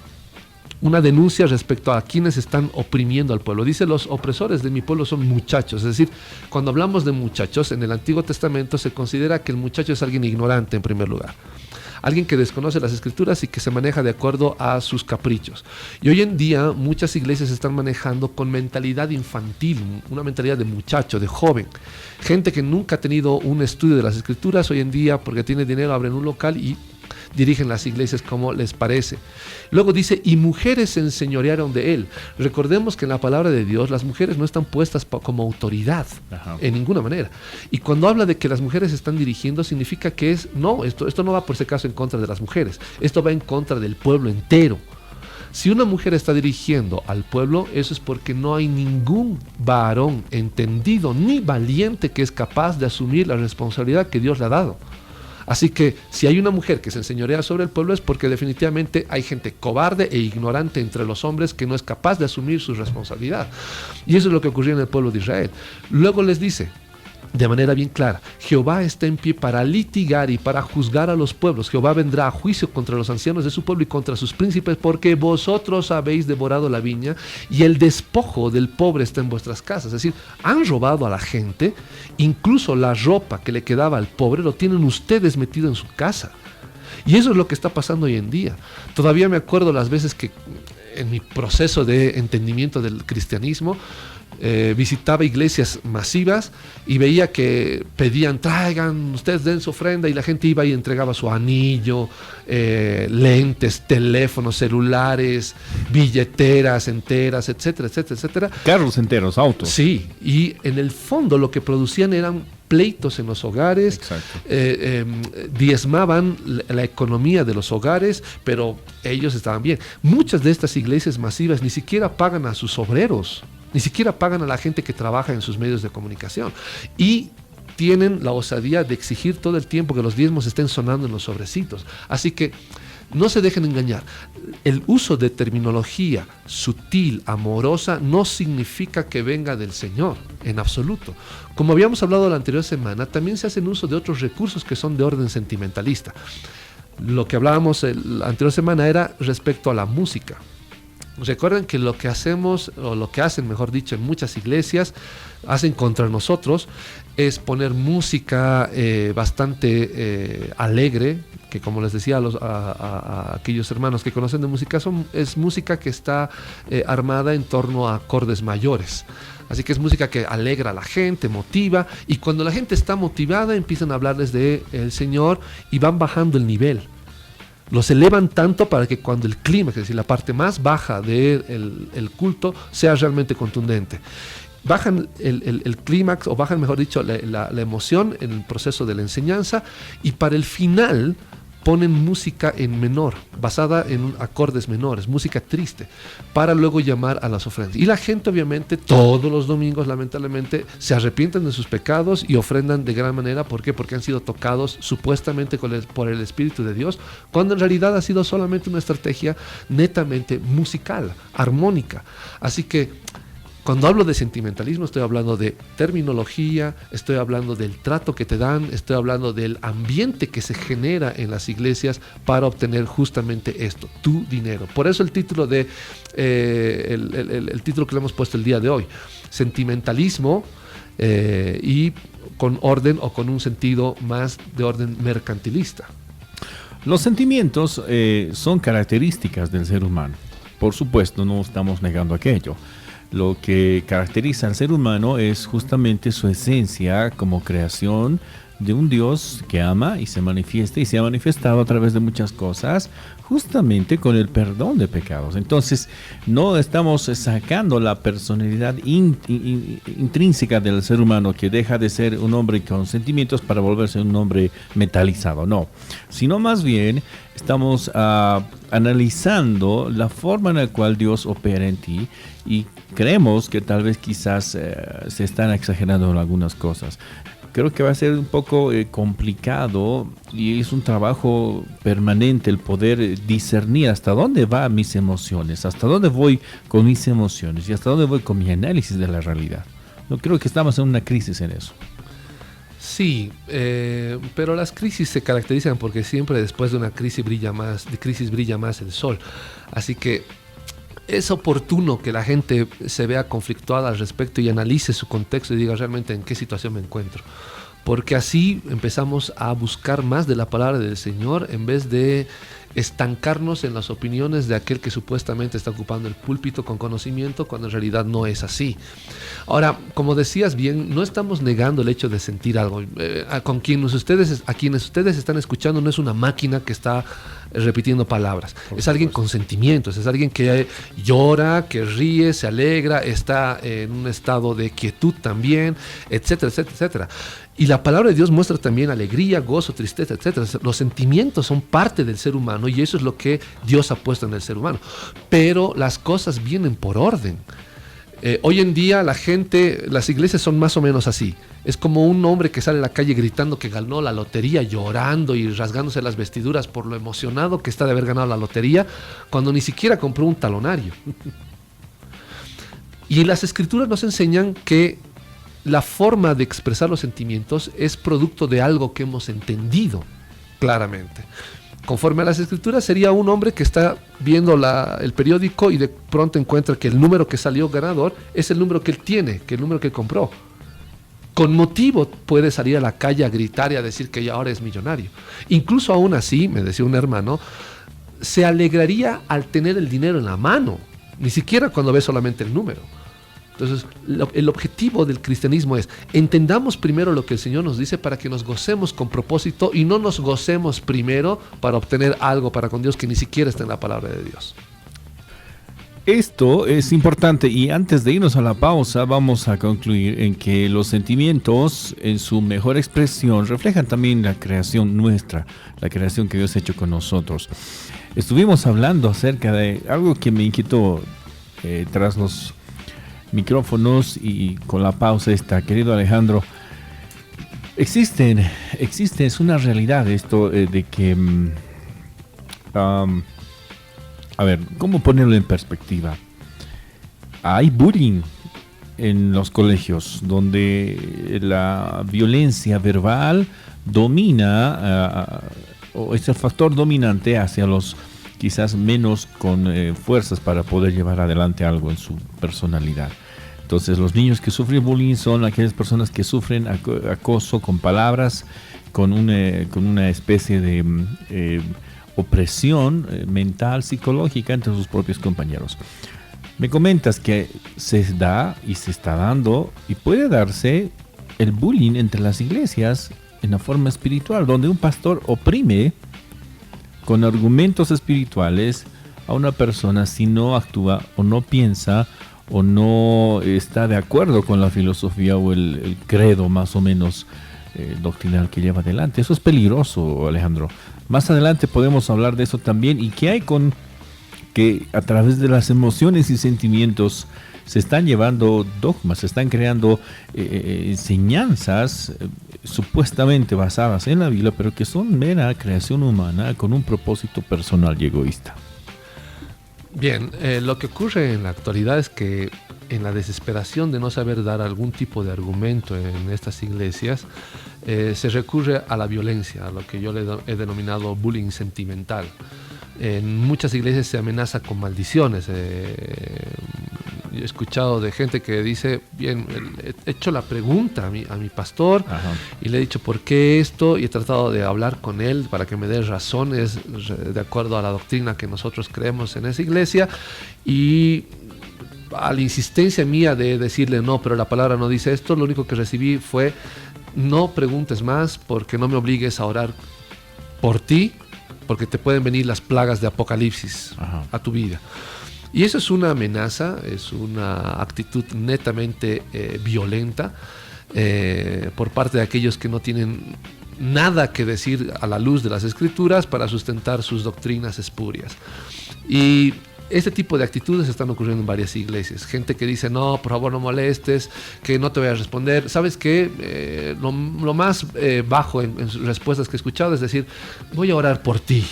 una denuncia respecto a quienes están oprimiendo al pueblo. Dice, los opresores de mi pueblo son muchachos. Es decir, cuando hablamos de muchachos, en el Antiguo Testamento se considera que el muchacho es alguien ignorante en primer lugar. Alguien que desconoce las escrituras y que se maneja de acuerdo a sus caprichos. Y hoy en día muchas iglesias se están manejando con mentalidad infantil, una mentalidad de muchacho, de joven. Gente que nunca ha tenido un estudio de las escrituras, hoy en día porque tiene dinero abren un local y dirigen las iglesias como les parece. Luego dice, y mujeres se enseñorearon de él. Recordemos que en la palabra de Dios las mujeres no están puestas como autoridad. Ajá. En ninguna manera. Y cuando habla de que las mujeres se están dirigiendo, significa que esto no va por ese caso en contra de las mujeres. Esto va en contra del pueblo entero. Si una mujer está dirigiendo al pueblo, eso es porque no hay ningún varón entendido ni valiente que es capaz de asumir la responsabilidad que Dios le ha dado. Así que si hay una mujer que se enseñorea sobre el pueblo es porque definitivamente hay gente cobarde e ignorante entre los hombres que no es capaz de asumir su responsabilidad. Y eso es lo que ocurrió en el pueblo de Israel. Luego les dice, de manera bien clara, Jehová está en pie para litigar y para juzgar a los pueblos. Jehová vendrá a juicio contra los ancianos de su pueblo y contra sus príncipes, porque vosotros habéis devorado la viña y el despojo del pobre está en vuestras casas. Es decir, han robado a la gente, incluso la ropa que le quedaba al pobre lo tienen ustedes metido en su casa. Y eso es lo que está pasando hoy en día. Todavía me acuerdo las veces que en mi proceso de entendimiento del cristianismo, visitaba iglesias masivas y veía que pedían, traigan, ustedes den su ofrenda, y la gente iba y entregaba su anillo, lentes, teléfonos celulares, billeteras enteras, etcétera, etcétera, etcétera. Carros enteros, autos. Sí, y en el fondo lo que producían eran pleitos en los hogares, diezmaban la economía de los hogares, pero ellos estaban bien. Muchas de estas iglesias masivas ni siquiera pagan a sus obreros, ni siquiera pagan a la gente que trabaja en sus medios de comunicación, y tienen la osadía de exigir todo el tiempo que los diezmos estén sonando en los sobrecitos. Así que no se dejen engañar. El uso de terminología sutil, amorosa, no significa que venga del Señor, en absoluto. Como habíamos hablado la anterior semana, también se hacen uso de otros recursos que son de orden sentimentalista. Lo que hablábamos la anterior semana era respecto a la música. Recuerden que lo que hacemos, o lo que hacen, mejor dicho, en muchas iglesias, hacen contra nosotros, es poner música bastante alegre, que como les decía a aquellos hermanos que conocen de música, es música que está armada en torno a acordes mayores. Así que es música que alegra a la gente, motiva, y cuando la gente está motivada empiezan a hablarles del Señor y van bajando el nivel. Los elevan tanto para que cuando el clímax, es decir, la parte más baja del culto, sea realmente contundente. Bajan el clímax, o bajan, mejor dicho, la emoción en el proceso de la enseñanza, y para el final ponen música en menor, basada en acordes menores, música triste, para luego llamar a las ofrendas. Y la gente, obviamente, todos los domingos, lamentablemente, se arrepienten de sus pecados y ofrendan de gran manera. ¿Por qué? Porque han sido tocados supuestamente por el Espíritu de Dios, cuando en realidad ha sido solamente una estrategia netamente musical, armónica. Así que cuando hablo de sentimentalismo, estoy hablando de terminología, estoy hablando del trato que te dan, estoy hablando del ambiente que se genera en las iglesias para obtener justamente esto, tu dinero. Por eso el título el título que le hemos puesto el día de hoy, sentimentalismo, y con orden, o con un sentido más de orden mercantilista. Los sentimientos son características del ser humano. Por supuesto, no estamos negando aquello. Lo que caracteriza al ser humano es justamente su esencia como creación de un Dios que ama y se manifiesta, y se ha manifestado a través de muchas cosas, justamente con el perdón de pecados. Entonces, no estamos sacando la personalidad intrínseca del ser humano, que deja de ser un hombre con sentimientos para volverse un hombre metalizado, no. Sino más bien estamos analizando la forma en la cual Dios opera en ti, y creemos que tal vez quizás se están exagerando en algunas cosas. Creo que va a ser un poco complicado, y es un trabajo permanente el poder discernir hasta dónde van mis emociones, hasta dónde voy con mis emociones y hasta dónde voy con mi análisis de la realidad. Yo creo que estamos en una crisis en eso. Sí, pero las crisis se caracterizan porque siempre después de una crisis brilla más el sol. Así que es oportuno que la gente se vea conflictuada al respecto y analice su contexto y diga realmente en qué situación me encuentro. Porque así empezamos a buscar más de la palabra del Señor en vez de estancarnos en las opiniones de aquel que supuestamente está ocupando el púlpito con conocimiento, cuando en realidad no es así. Ahora, como decías bien, no estamos negando el hecho de sentir algo. A quienes ustedes están escuchando no es una máquina que está repitiendo palabras. Es alguien con sentimientos, es alguien que llora, que ríe, se alegra, está en un estado de quietud también, etcétera, etcétera, etcétera. Y la palabra de Dios muestra también alegría, gozo, tristeza, etcétera. Los sentimientos son parte del ser humano y eso es lo que Dios ha puesto en el ser humano. Pero las cosas vienen por orden. Hoy en día las iglesias son más o menos así. Es como un hombre que sale a la calle gritando que ganó la lotería, llorando y rasgándose las vestiduras por lo emocionado que está de haber ganado la lotería, cuando ni siquiera compró un talonario. Y las escrituras nos enseñan que la forma de expresar los sentimientos es producto de algo que hemos entendido claramente. Conforme a las escrituras, sería un hombre que está viendo el periódico y de pronto encuentra que el número que salió ganador es el número que él tiene, que el número que compró. Con motivo puede salir a la calle a gritar y a decir que ya ahora es millonario. Incluso aún así, me decía un hermano, se alegraría al tener el dinero en la mano, ni siquiera cuando ve solamente el número. Entonces, el objetivo del cristianismo es, entendamos primero lo que el Señor nos dice para que nos gocemos con propósito y no nos gocemos primero para obtener algo para con Dios que ni siquiera está en la palabra de Dios. Esto es importante y antes de irnos a la pausa vamos a concluir en que los sentimientos en su mejor expresión reflejan también la creación nuestra, la creación que Dios ha hecho con nosotros. Estuvimos hablando acerca de algo que me inquietó tras los micrófonos y con la pausa esta, querido Alejandro. Existe, es una realidad esto de que a ver, ¿cómo ponerlo en perspectiva? Hay bullying en los colegios donde la violencia verbal domina o es el factor dominante hacia los quizás menos con fuerzas para poder llevar adelante algo en su personalidad. Entonces los niños que sufren bullying son aquellas personas que sufren acoso con palabras, con una especie de opresión mental, psicológica entre sus propios compañeros. Me comentas que se da y se está dando y puede darse el bullying entre las iglesias en la forma espiritual, donde un pastor oprime con argumentos espirituales a una persona si no actúa o no piensa o no está de acuerdo con la filosofía o el credo más o menos doctrinal que lleva adelante. Eso es peligroso, Alejandro. Más adelante podemos hablar de eso también y qué hay con que a través de las emociones y sentimientos se están llevando dogmas, se están creando enseñanzas supuestamente basadas en la Biblia, pero que son mera creación humana con un propósito personal y egoísta. Bien, lo que ocurre en la actualidad es que en la desesperación de no saber dar algún tipo de argumento en estas iglesias, se recurre a la violencia, a lo que yo le he denominado bullying sentimental. En muchas iglesias se amenaza con maldiciones. Yo he escuchado de gente que dice, bien, he hecho la pregunta a mi pastor. Ajá. Y le he dicho, ¿por qué esto? Y he tratado de hablar con él para que me dé razones de acuerdo a la doctrina que nosotros creemos en esa iglesia. Y a la insistencia mía de decirle, no, pero la palabra no dice esto, lo único que recibí fue, no preguntes más porque no me obligues a orar por ti, porque te pueden venir las plagas de Apocalipsis. Ajá. A tu vida. Y eso es una amenaza, es una actitud netamente violenta por parte de aquellos que no tienen nada que decir a la luz de las Escrituras para sustentar sus doctrinas espurias. Y este tipo de actitudes están ocurriendo en varias iglesias. Gente que dice, no, por favor no molestes, que no te voy a responder. ¿Sabes qué? Lo más bajo en respuestas que he escuchado es decir, voy a orar por ti.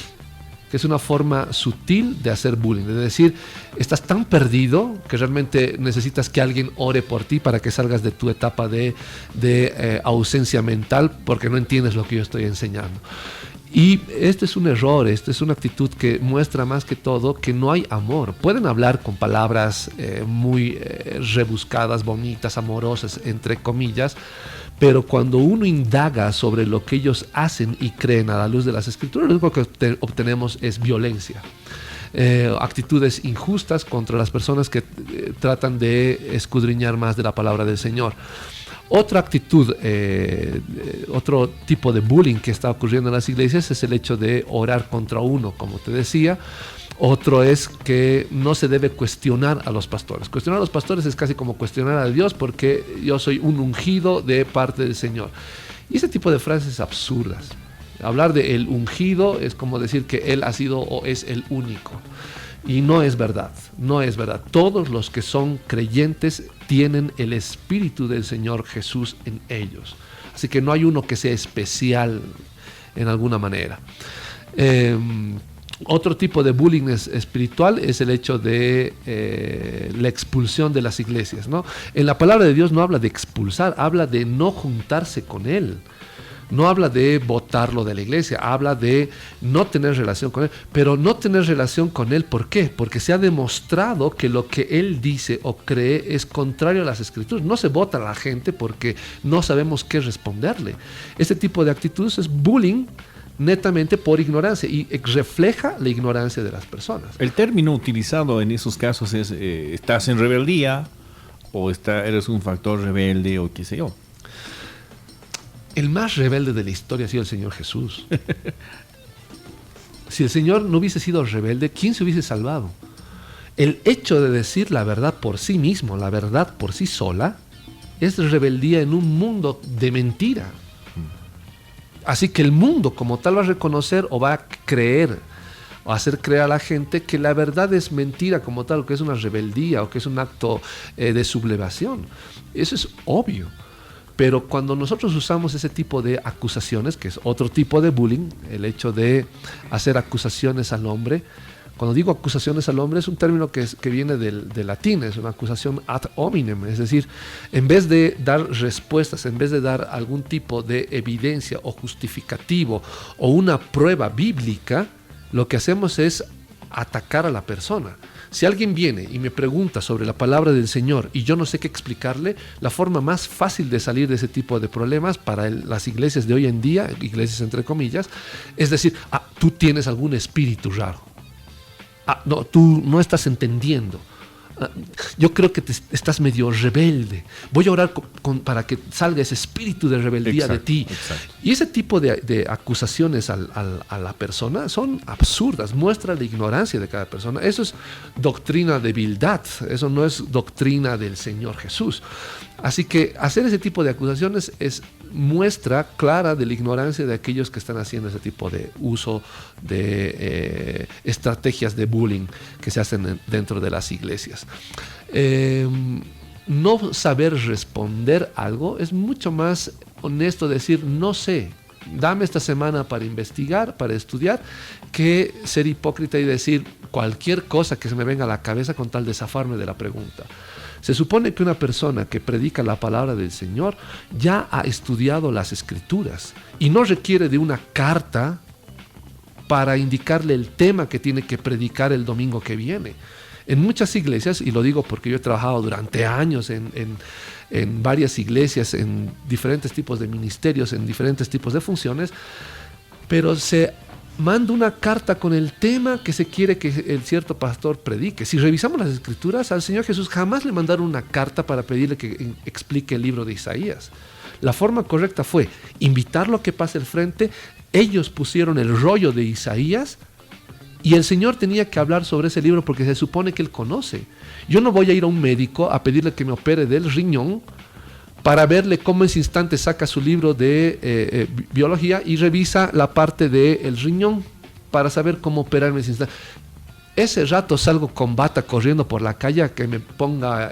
Que es una forma sutil de hacer bullying, de decir, estás tan perdido que realmente necesitas que alguien ore por ti para que salgas de tu etapa de ausencia mental porque no entiendes lo que yo estoy enseñando. Y este es un error, esta es una actitud que muestra más que todo que no hay amor. Pueden hablar con palabras muy rebuscadas, bonitas, amorosas, entre comillas, pero cuando uno indaga sobre lo que ellos hacen y creen a la luz de las Escrituras, lo único que obtenemos es violencia. Actitudes injustas contra las personas que tratan de escudriñar más de la palabra del Señor. Otra actitud, otro tipo de bullying que está ocurriendo en las iglesias es el hecho de orar contra uno, como te decía. Otro es que no se debe cuestionar a los pastores. Cuestionar a los pastores es casi como cuestionar a Dios, porque yo soy un ungido de parte del Señor. Y ese tipo de frases absurdas. Hablar de el ungido es como decir que Él ha sido o es el único. Y no es verdad, no es verdad. Todos los que son creyentes tienen el Espíritu del Señor Jesús en ellos. Así que no hay uno que sea especial en alguna manera. Otro tipo de bullying espiritual es el hecho de la expulsión de las iglesias, ¿no? En la palabra de Dios no habla de expulsar, habla de no juntarse con Él. No habla de botarlo de la iglesia, habla de no tener relación con Él. Pero no tener relación con Él, ¿por qué? Porque se ha demostrado que lo que Él dice o cree es contrario a las Escrituras. No se bota a la gente porque no sabemos qué responderle. Este tipo de actitudes es bullying netamente por ignorancia y refleja la ignorancia de las personas. El término utilizado en esos casos es estás en rebeldía o eres un factor rebelde o qué sé yo. El más rebelde de la historia ha sido el Señor Jesús. Si el Señor no hubiese sido rebelde, ¿quién se hubiese salvado? El hecho de decir la verdad por sí mismo, la verdad por sí sola, es rebeldía en un mundo de mentira. Así que el mundo como tal va a reconocer o va a creer o hacer creer a la gente que la verdad es mentira como tal, o que es una rebeldía o que es un acto de sublevación. Eso es obvio. Pero cuando nosotros usamos ese tipo de acusaciones, que es otro tipo de bullying, el hecho de hacer acusaciones al hombre, cuando digo acusaciones al hombre es un término que viene del latín, es una acusación ad hominem, es decir, en vez de dar respuestas, en vez de dar algún tipo de evidencia o justificativo o una prueba bíblica, lo que hacemos es atacar a la persona. Si alguien viene y me pregunta sobre la palabra del Señor y yo no sé qué explicarle, la forma más fácil de salir de ese tipo de problemas para las iglesias de hoy en día, iglesias entre comillas, es decir, tú tienes algún espíritu raro. No, tú no estás entendiendo. Yo creo que estás medio rebelde. Voy a orar para que salga ese espíritu de rebeldía de ti. Exacto. Y ese tipo de acusaciones a la persona son absurdas, muestra la ignorancia de cada persona. Eso es doctrina de vildad, eso no es doctrina del Señor Jesús. Así que hacer ese tipo de acusaciones es muestra clara de la ignorancia de aquellos que están haciendo ese tipo de uso de estrategias de bullying que se hacen dentro de las iglesias. No saber responder algo es mucho más honesto decir no sé, dame esta semana para investigar, para estudiar, que ser hipócrita y decir cualquier cosa que se me venga a la cabeza con tal de zafarme de la pregunta. Se supone que una persona que predica la palabra del Señor ya ha estudiado las Escrituras y no requiere de una carta para indicarle el tema que tiene que predicar el domingo que viene. En muchas iglesias, y lo digo porque yo he trabajado durante años en varias iglesias, en diferentes tipos de ministerios, en diferentes tipos de funciones, pero se manda una carta con el tema que se quiere que el cierto pastor predique. Si revisamos las Escrituras, al Señor Jesús jamás le mandaron una carta para pedirle que explique el libro de Isaías. La forma correcta fue invitarlo a que pase al frente. Ellos pusieron el rollo de Isaías y el Señor tenía que hablar sobre ese libro porque se supone que Él conoce. Yo no voy a ir a un médico a pedirle que me opere del riñón para verle cómo en ese instante saca su libro de biología y revisa la parte del riñón para saber cómo operarme en ese instante. Ese rato salgo con bata corriendo por la calle a que me ponga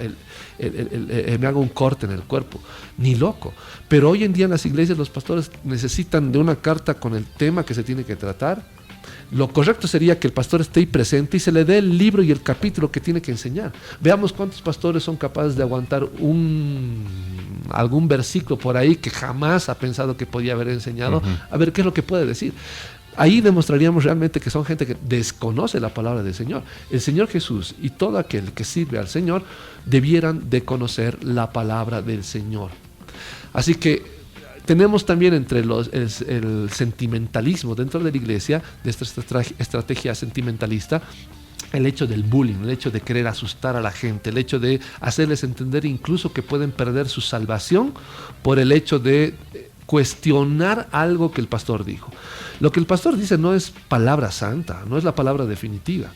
me haga un corte en el cuerpo. Ni loco. Pero hoy en día en las iglesias los pastores necesitan de una carta con el tema que se tiene que tratar. Lo correcto sería que el pastor esté ahí presente y se le dé el libro y el capítulo que tiene que enseñar. Veamos cuántos pastores son capaces de aguantar algún versículo por ahí que jamás ha pensado que podía haber enseñado. A ver qué es lo que puede decir. Ahí demostraríamos realmente que son gente que desconoce la palabra del Señor. El Señor Jesús y todo aquel que sirve al Señor debieran de conocer la palabra del Señor. Así que tenemos también entre el sentimentalismo dentro de la iglesia, de esta estrategia sentimentalista, el hecho del bullying, el hecho de querer asustar a la gente, el hecho de hacerles entender incluso que pueden perder su salvación por el hecho de cuestionar algo que el pastor dijo. Lo que el pastor dice no es palabra santa, no es la palabra definitiva.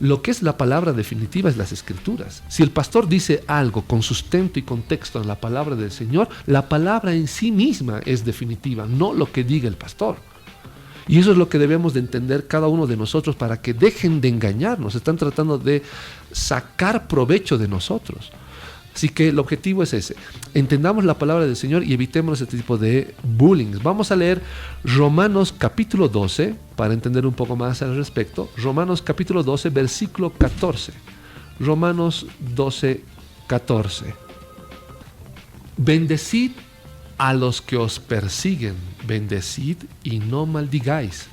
Lo que es la palabra definitiva es las Escrituras. Si el pastor dice algo con sustento y contexto en la palabra del Señor, la palabra en sí misma es definitiva, no lo que diga el pastor. Y eso es lo que debemos de entender cada uno de nosotros para que dejen de engañarnos. Están tratando de sacar provecho de nosotros. Así que el objetivo es ese. Entendamos la palabra del Señor y evitemos este tipo de bullying. Vamos a leer Romanos capítulo 12 para entender un poco más al respecto. Romanos capítulo 12, versículo 14. Romanos 12, 14. Bendecid a los que os persiguen, bendecid y no maldigáis.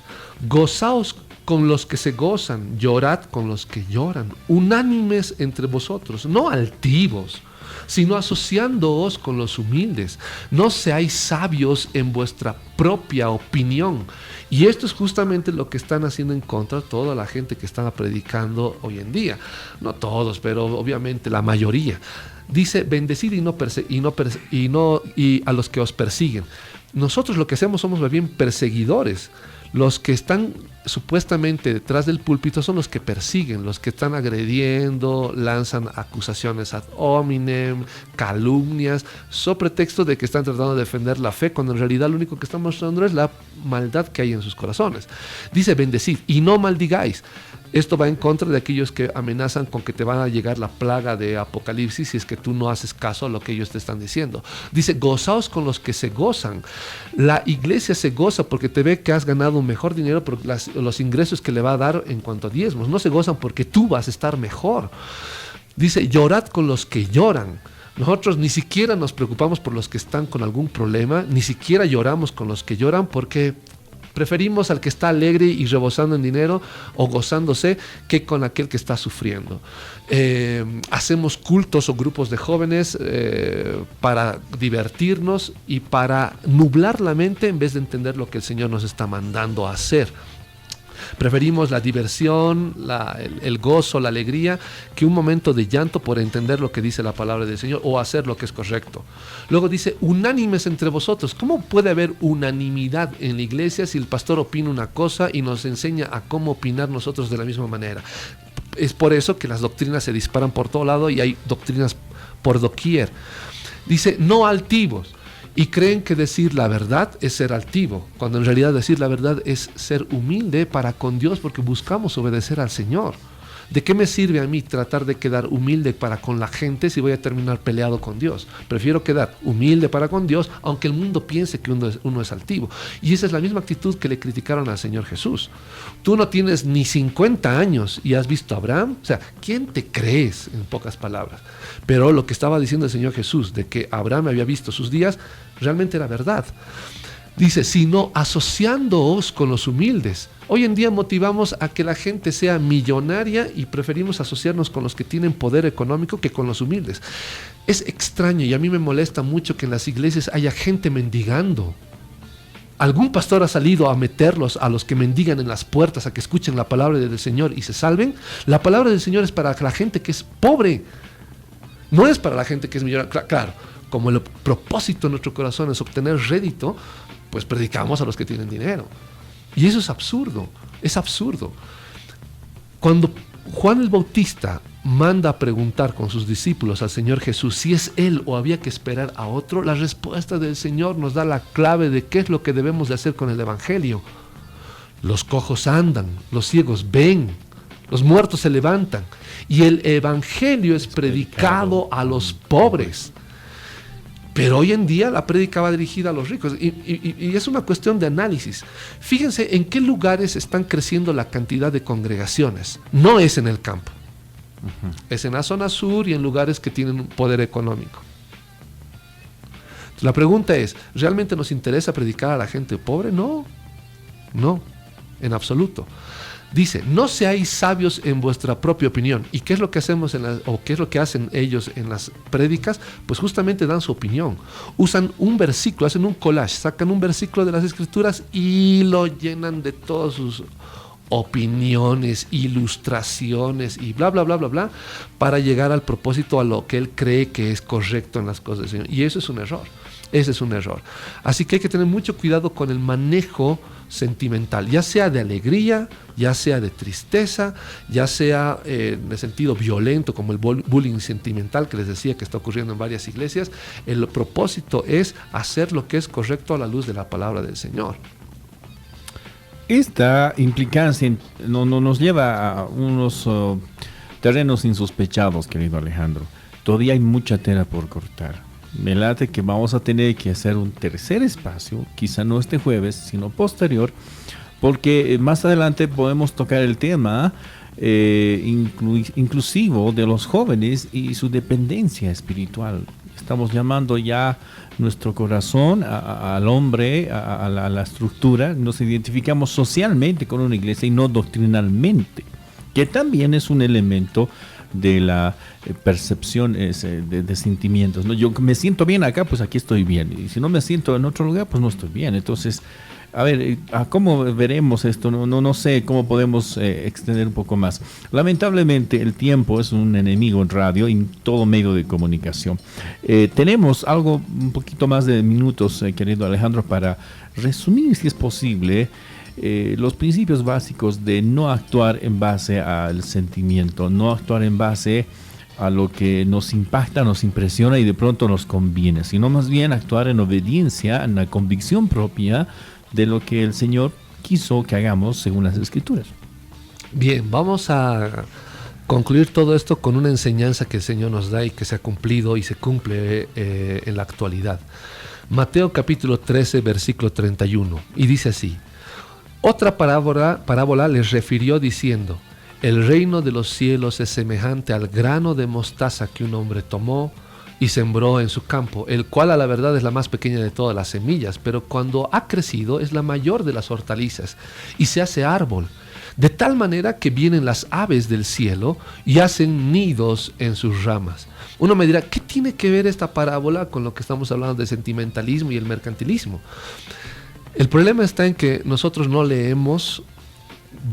Gozaos con los que se gozan, llorad con los que lloran, unánimes entre vosotros, no altivos, sino asociándoos con los humildes. No seáis sabios en vuestra propia opinión. Y esto es justamente lo que están haciendo en contra de toda la gente que está predicando hoy en día. No todos, pero obviamente la mayoría. Dice, bendecid y a los que os persiguen. Nosotros lo que hacemos somos más bien perseguidores. Los que están supuestamente detrás del púlpito son los que persiguen, los que están agrediendo, lanzan acusaciones ad hominem, calumnias, sobre pretexto de que están tratando de defender la fe, cuando en realidad lo único que están mostrando es la maldad que hay en sus corazones. Dice, bendecid y no maldigáis. Esto va en contra de aquellos que amenazan con que te van a llegar la plaga de Apocalipsis si es que tú no haces caso a lo que ellos te están diciendo. Dice, gozaos con los que se gozan. La iglesia se goza porque te ve que has ganado un mejor dinero por los ingresos que le va a dar en cuanto a diezmos. No se gozan porque tú vas a estar mejor. Dice, llorad con los que lloran. Nosotros ni siquiera nos preocupamos por los que están con algún problema, ni siquiera lloramos con los que lloran porque preferimos al que está alegre y rebosando en dinero o gozándose que con aquel que está sufriendo. Hacemos cultos o grupos de jóvenes para divertirnos y para nublar la mente en vez de entender lo que el Señor nos está mandando a hacer. Preferimos la diversión, el gozo, la alegría, que un momento de llanto por entender lo que dice la palabra del Señor o hacer lo que es correcto. Luego dice, unánimes entre vosotros. ¿Cómo puede haber unanimidad en la iglesia si el pastor opina una cosa y nos enseña a cómo opinar nosotros de la misma manera? Es por eso que las doctrinas se disparan por todo lado y hay doctrinas por doquier. Dice, no altivos. Y creen que decir la verdad es ser altivo, cuando en realidad decir la verdad es ser humilde para con Dios, porque buscamos obedecer al Señor. ¿De qué me sirve a mí tratar de quedar humilde para con la gente si voy a terminar peleado con Dios? Prefiero quedar humilde para con Dios, aunque el mundo piense que uno es altivo. Y esa es la misma actitud que le criticaron al Señor Jesús. Tú no tienes ni 50 años y has visto a Abraham. O sea, ¿quién te crees? En pocas palabras. Pero lo que estaba diciendo el Señor Jesús, de que Abraham había visto sus días, realmente era verdad. Dice, sino asociándoos con los humildes. Hoy en día motivamos a que la gente sea millonaria y preferimos asociarnos con los que tienen poder económico que con los humildes. Es extraño y a mí me molesta mucho que en las iglesias haya gente mendigando. ¿Algún pastor ha salido a meterlos a los que mendigan en las puertas a que escuchen la palabra del Señor y se salven? La palabra del Señor es para la gente que es pobre. No es para la gente que es millonaria. Claro, como el propósito de nuestro corazón es obtener rédito, pues predicamos a los que tienen dinero. Y eso es absurdo, es absurdo. Cuando Juan el Bautista manda a preguntar con sus discípulos al Señor Jesús si es Él o había que esperar a otro, la respuesta del Señor nos da la clave de qué es lo que debemos de hacer con el Evangelio. Los cojos andan, los ciegos ven, los muertos se levantan. Y el Evangelio es predicado a los pobres. Pero hoy en día la prédica va dirigida a los ricos y es una cuestión de análisis. Fíjense en qué lugares están creciendo la cantidad de congregaciones. No es en el campo. Es en la zona sur y en lugares que tienen poder económico. La pregunta es, ¿realmente nos interesa predicar a la gente pobre? No, no. en absoluto. Dice, no seáis sabios en vuestra propia opinión. ¿Y qué es lo que hacemos o qué es lo que hacen ellos en las prédicas? Pues justamente dan su opinión. Usan un versículo, hacen un collage, sacan un versículo de las Escrituras y lo llenan de todas sus opiniones, ilustraciones y bla, bla, bla, bla, bla, para llegar al propósito, a lo que él cree que es correcto en las cosas del Señor. Y eso es un error. Ese es un error. Así que hay que tener mucho cuidado con el manejo sentimental, ya sea de alegría, ya sea de tristeza, ya sea en el sentido violento, como el bullying sentimental que les decía que está ocurriendo en varias iglesias. El propósito es hacer lo que es correcto a la luz de la palabra del Señor. Esta implicancia nos lleva a unos terrenos insospechados, querido Alejandro. Todavía hay mucha tela por cortar. Me late que vamos a tener que hacer un tercer espacio, quizá no este jueves, sino posterior, porque más adelante podemos tocar el tema inclusivo de los jóvenes y su dependencia espiritual. Estamos llamando ya nuestro corazón al hombre, a la estructura. Nos identificamos socialmente con una iglesia y no doctrinalmente, que también es un elemento de la percepción de sentimientos, ¿no? Yo me siento bien acá, pues aquí estoy bien, y si no me siento en otro lugar, pues no estoy bien. Entonces, a ver, ¿cómo veremos esto? No sé cómo podemos extender un poco más. Lamentablemente el tiempo es un enemigo en radio y en todo medio de comunicación. Tenemos algo, un poquito más de minutos, querido Alejandro, para resumir, si es posible, los principios básicos de no actuar en base al sentimiento, no actuar en base a lo que nos impacta, nos impresiona y de pronto nos conviene, sino más bien actuar en obediencia, en la convicción propia de lo que el Señor quiso que hagamos según las Escrituras. Bien, vamos a concluir todo esto con una enseñanza que el Señor nos da y que se ha cumplido y se cumple en la actualidad. Mateo capítulo 13, versículo 31, y dice así: otra parábola les refirió diciendo: el reino de los cielos es semejante al grano de mostaza que un hombre tomó y sembró en su campo, el cual a la verdad es la más pequeña de todas las semillas, pero cuando ha crecido es la mayor de las hortalizas y se hace árbol, de tal manera que vienen las aves del cielo y hacen nidos en sus ramas. Uno me dirá, ¿qué tiene que ver esta parábola con lo que estamos hablando de sentimentalismo y el mercantilismo? El problema está en que nosotros no leemos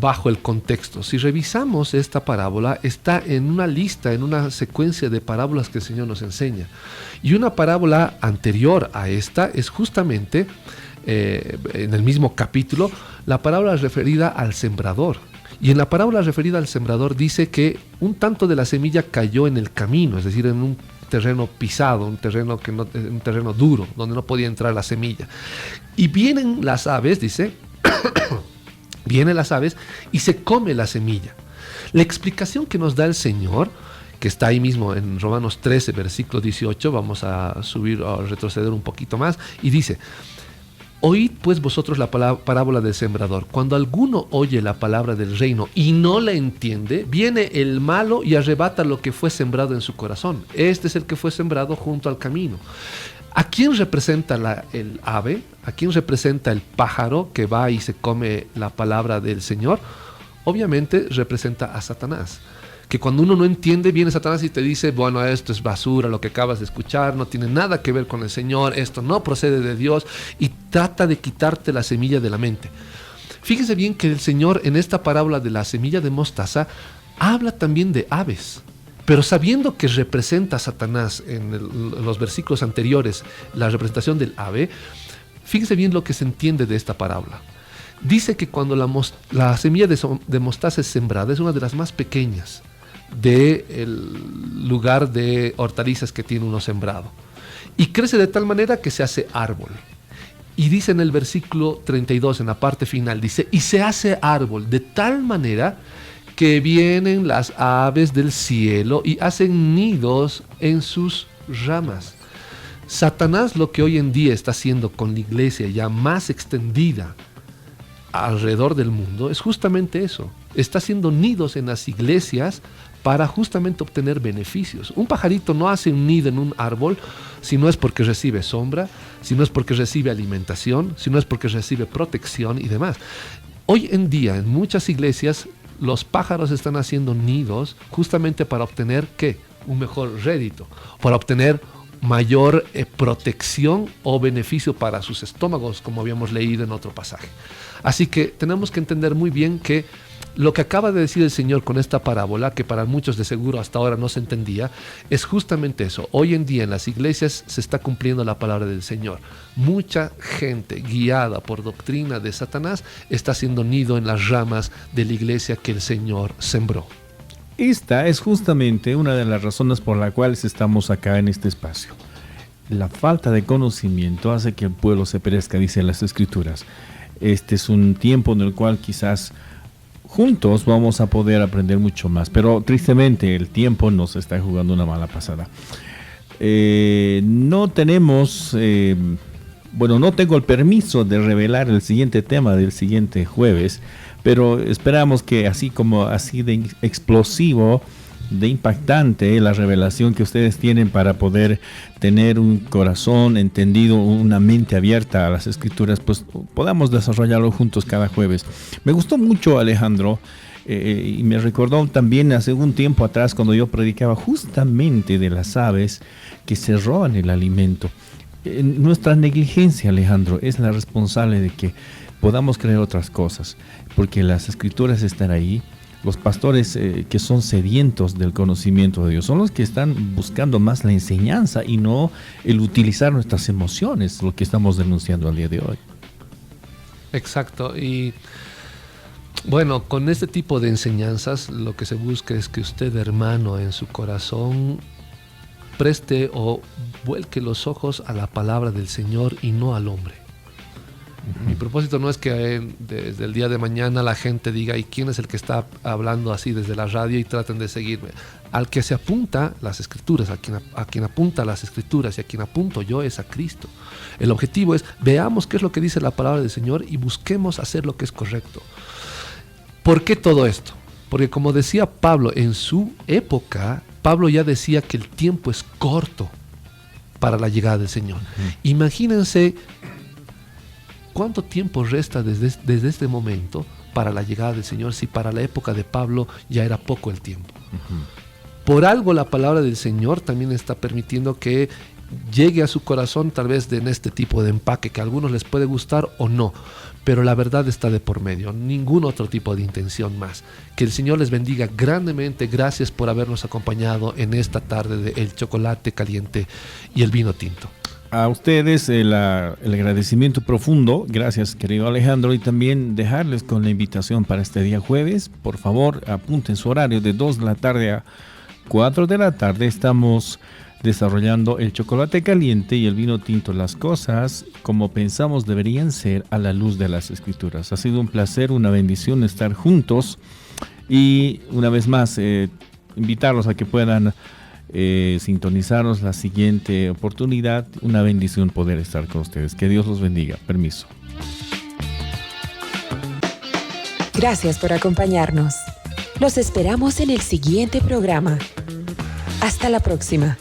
bajo el contexto. Si revisamos esta parábola, está en una lista, en una secuencia de parábolas que el Señor nos enseña. Y una parábola anterior a esta es justamente, en el mismo capítulo, la parábola referida al sembrador. Y en la parábola referida al sembrador dice que un tanto de la semilla cayó en el camino, es decir, en un terreno pisado, un terreno duro, donde no podía entrar la semilla. Y vienen las aves, dice, vienen las aves y se come la semilla. La explicación que nos da el Señor, que está ahí mismo en Romanos 13, versículo 18, vamos a retroceder un poquito más, y dice: oíd pues vosotros la parábola del sembrador. Cuando alguno oye la palabra del reino y no la entiende, viene el malo y arrebata lo que fue sembrado en su corazón. Este es el que fue sembrado junto al camino. ¿A quién representa el ave? ¿A quién representa el pájaro que va y se come la palabra del Señor? Obviamente representa a Satanás. Que cuando uno no entiende, viene Satanás y te dice: bueno, esto es basura, lo que acabas de escuchar, no tiene nada que ver con el Señor, esto no procede de Dios, y trata de quitarte la semilla de la mente. Fíjese bien que el Señor en esta parábola de la semilla de mostaza habla también de aves, pero sabiendo que representa a Satanás en los versículos anteriores, la representación del ave, fíjese bien lo que se entiende de esta parábola. Dice que cuando la semilla de mostaza es sembrada, es una de las más pequeñas del lugar de hortalizas que tiene uno sembrado, y crece de tal manera que se hace árbol. Y dice en el versículo 32, en la parte final, dice: y se hace árbol de tal manera que vienen las aves del cielo y hacen nidos en sus ramas. Satanás, lo que hoy en día está haciendo con la iglesia ya más extendida alrededor del mundo, es justamente eso. Está haciendo nidos en las iglesias para justamente obtener beneficios. Un pajarito no hace un nido en un árbol si no es porque recibe sombra, si no es porque recibe alimentación, si no es porque recibe protección y demás. Hoy en día en muchas iglesias los pájaros están haciendo nidos justamente para obtener ¿qué? Un mejor rédito, para obtener mayor protección o beneficio para sus estómagos, como habíamos leído en otro pasaje. Así que tenemos que entender muy bien que lo que acaba de decir el Señor con esta parábola, que para muchos de seguro hasta ahora no se entendía, es justamente eso. Hoy en día en las iglesias se está cumpliendo la palabra del Señor. Mucha gente guiada por doctrina de Satanás está haciendo nido en las ramas de la iglesia que el Señor sembró. Esta es justamente una de las razones por las cuales estamos acá en este espacio. La falta de conocimiento hace que el pueblo se perezca, dicen las Escrituras. Este es un tiempo en el cual quizás juntos vamos a poder aprender mucho más, pero tristemente el tiempo nos está jugando una mala pasada. No tenemos, no tengo el permiso de revelar el siguiente tema del siguiente jueves, pero esperamos que así de explosivo, de impactante la revelación que ustedes tienen para poder tener un corazón entendido, una mente abierta a las Escrituras, pues podamos desarrollarlo juntos cada jueves. Me gustó mucho, Alejandro, y me recordó también hace un tiempo atrás cuando yo predicaba justamente de las aves que se roban el alimento. Nuestra negligencia, Alejandro, es la responsable de que podamos creer otras cosas, porque las Escrituras están ahí. Los pastores que son sedientos del conocimiento de Dios son los que están buscando más la enseñanza y no el utilizar nuestras emociones, lo que estamos denunciando al día de hoy. Exacto, y bueno, con este tipo de enseñanzas lo que se busca es que usted, hermano, en su corazón preste o vuelque los ojos a la palabra del Señor y no al hombre. Mi propósito no es que desde el día de mañana la gente diga ¿y quién es el que está hablando así desde la radio? Y traten de seguirme. Al que se apunta las Escrituras, a quien apunta las Escrituras y a quien apunto yo es a Cristo. El objetivo es veamos qué es lo que dice la palabra del Señor y busquemos hacer lo que es correcto. ¿Por qué todo esto? Porque como decía Pablo, en su época, Pablo ya decía que el tiempo es corto para la llegada del Señor. Imagínense ¿cuánto tiempo resta desde este momento para la llegada del Señor si para la época de Pablo ya era poco el tiempo? Por algo la palabra del Señor también está permitiendo que llegue a su corazón tal vez en este tipo de empaque que a algunos les puede gustar o no, pero la verdad está de por medio, ningún otro tipo de intención más. Que el Señor les bendiga grandemente, gracias por habernos acompañado en esta tarde de El Chocolate Caliente y el Vino Tinto. A ustedes el agradecimiento profundo, gracias querido Alejandro, y también dejarles con la invitación para este día jueves. Por favor, apunten su horario de 2 de la tarde a 4 de la tarde. Estamos desarrollando el chocolate caliente y el vino tinto, las cosas como pensamos deberían ser a la luz de las Escrituras. Ha sido un placer, una bendición estar juntos y una vez más invitarlos a que puedan sintonizarnos la siguiente oportunidad. Una bendición poder estar con ustedes. Que Dios los bendiga. Permiso. Gracias por acompañarnos. Los esperamos en el siguiente programa. Hasta la próxima.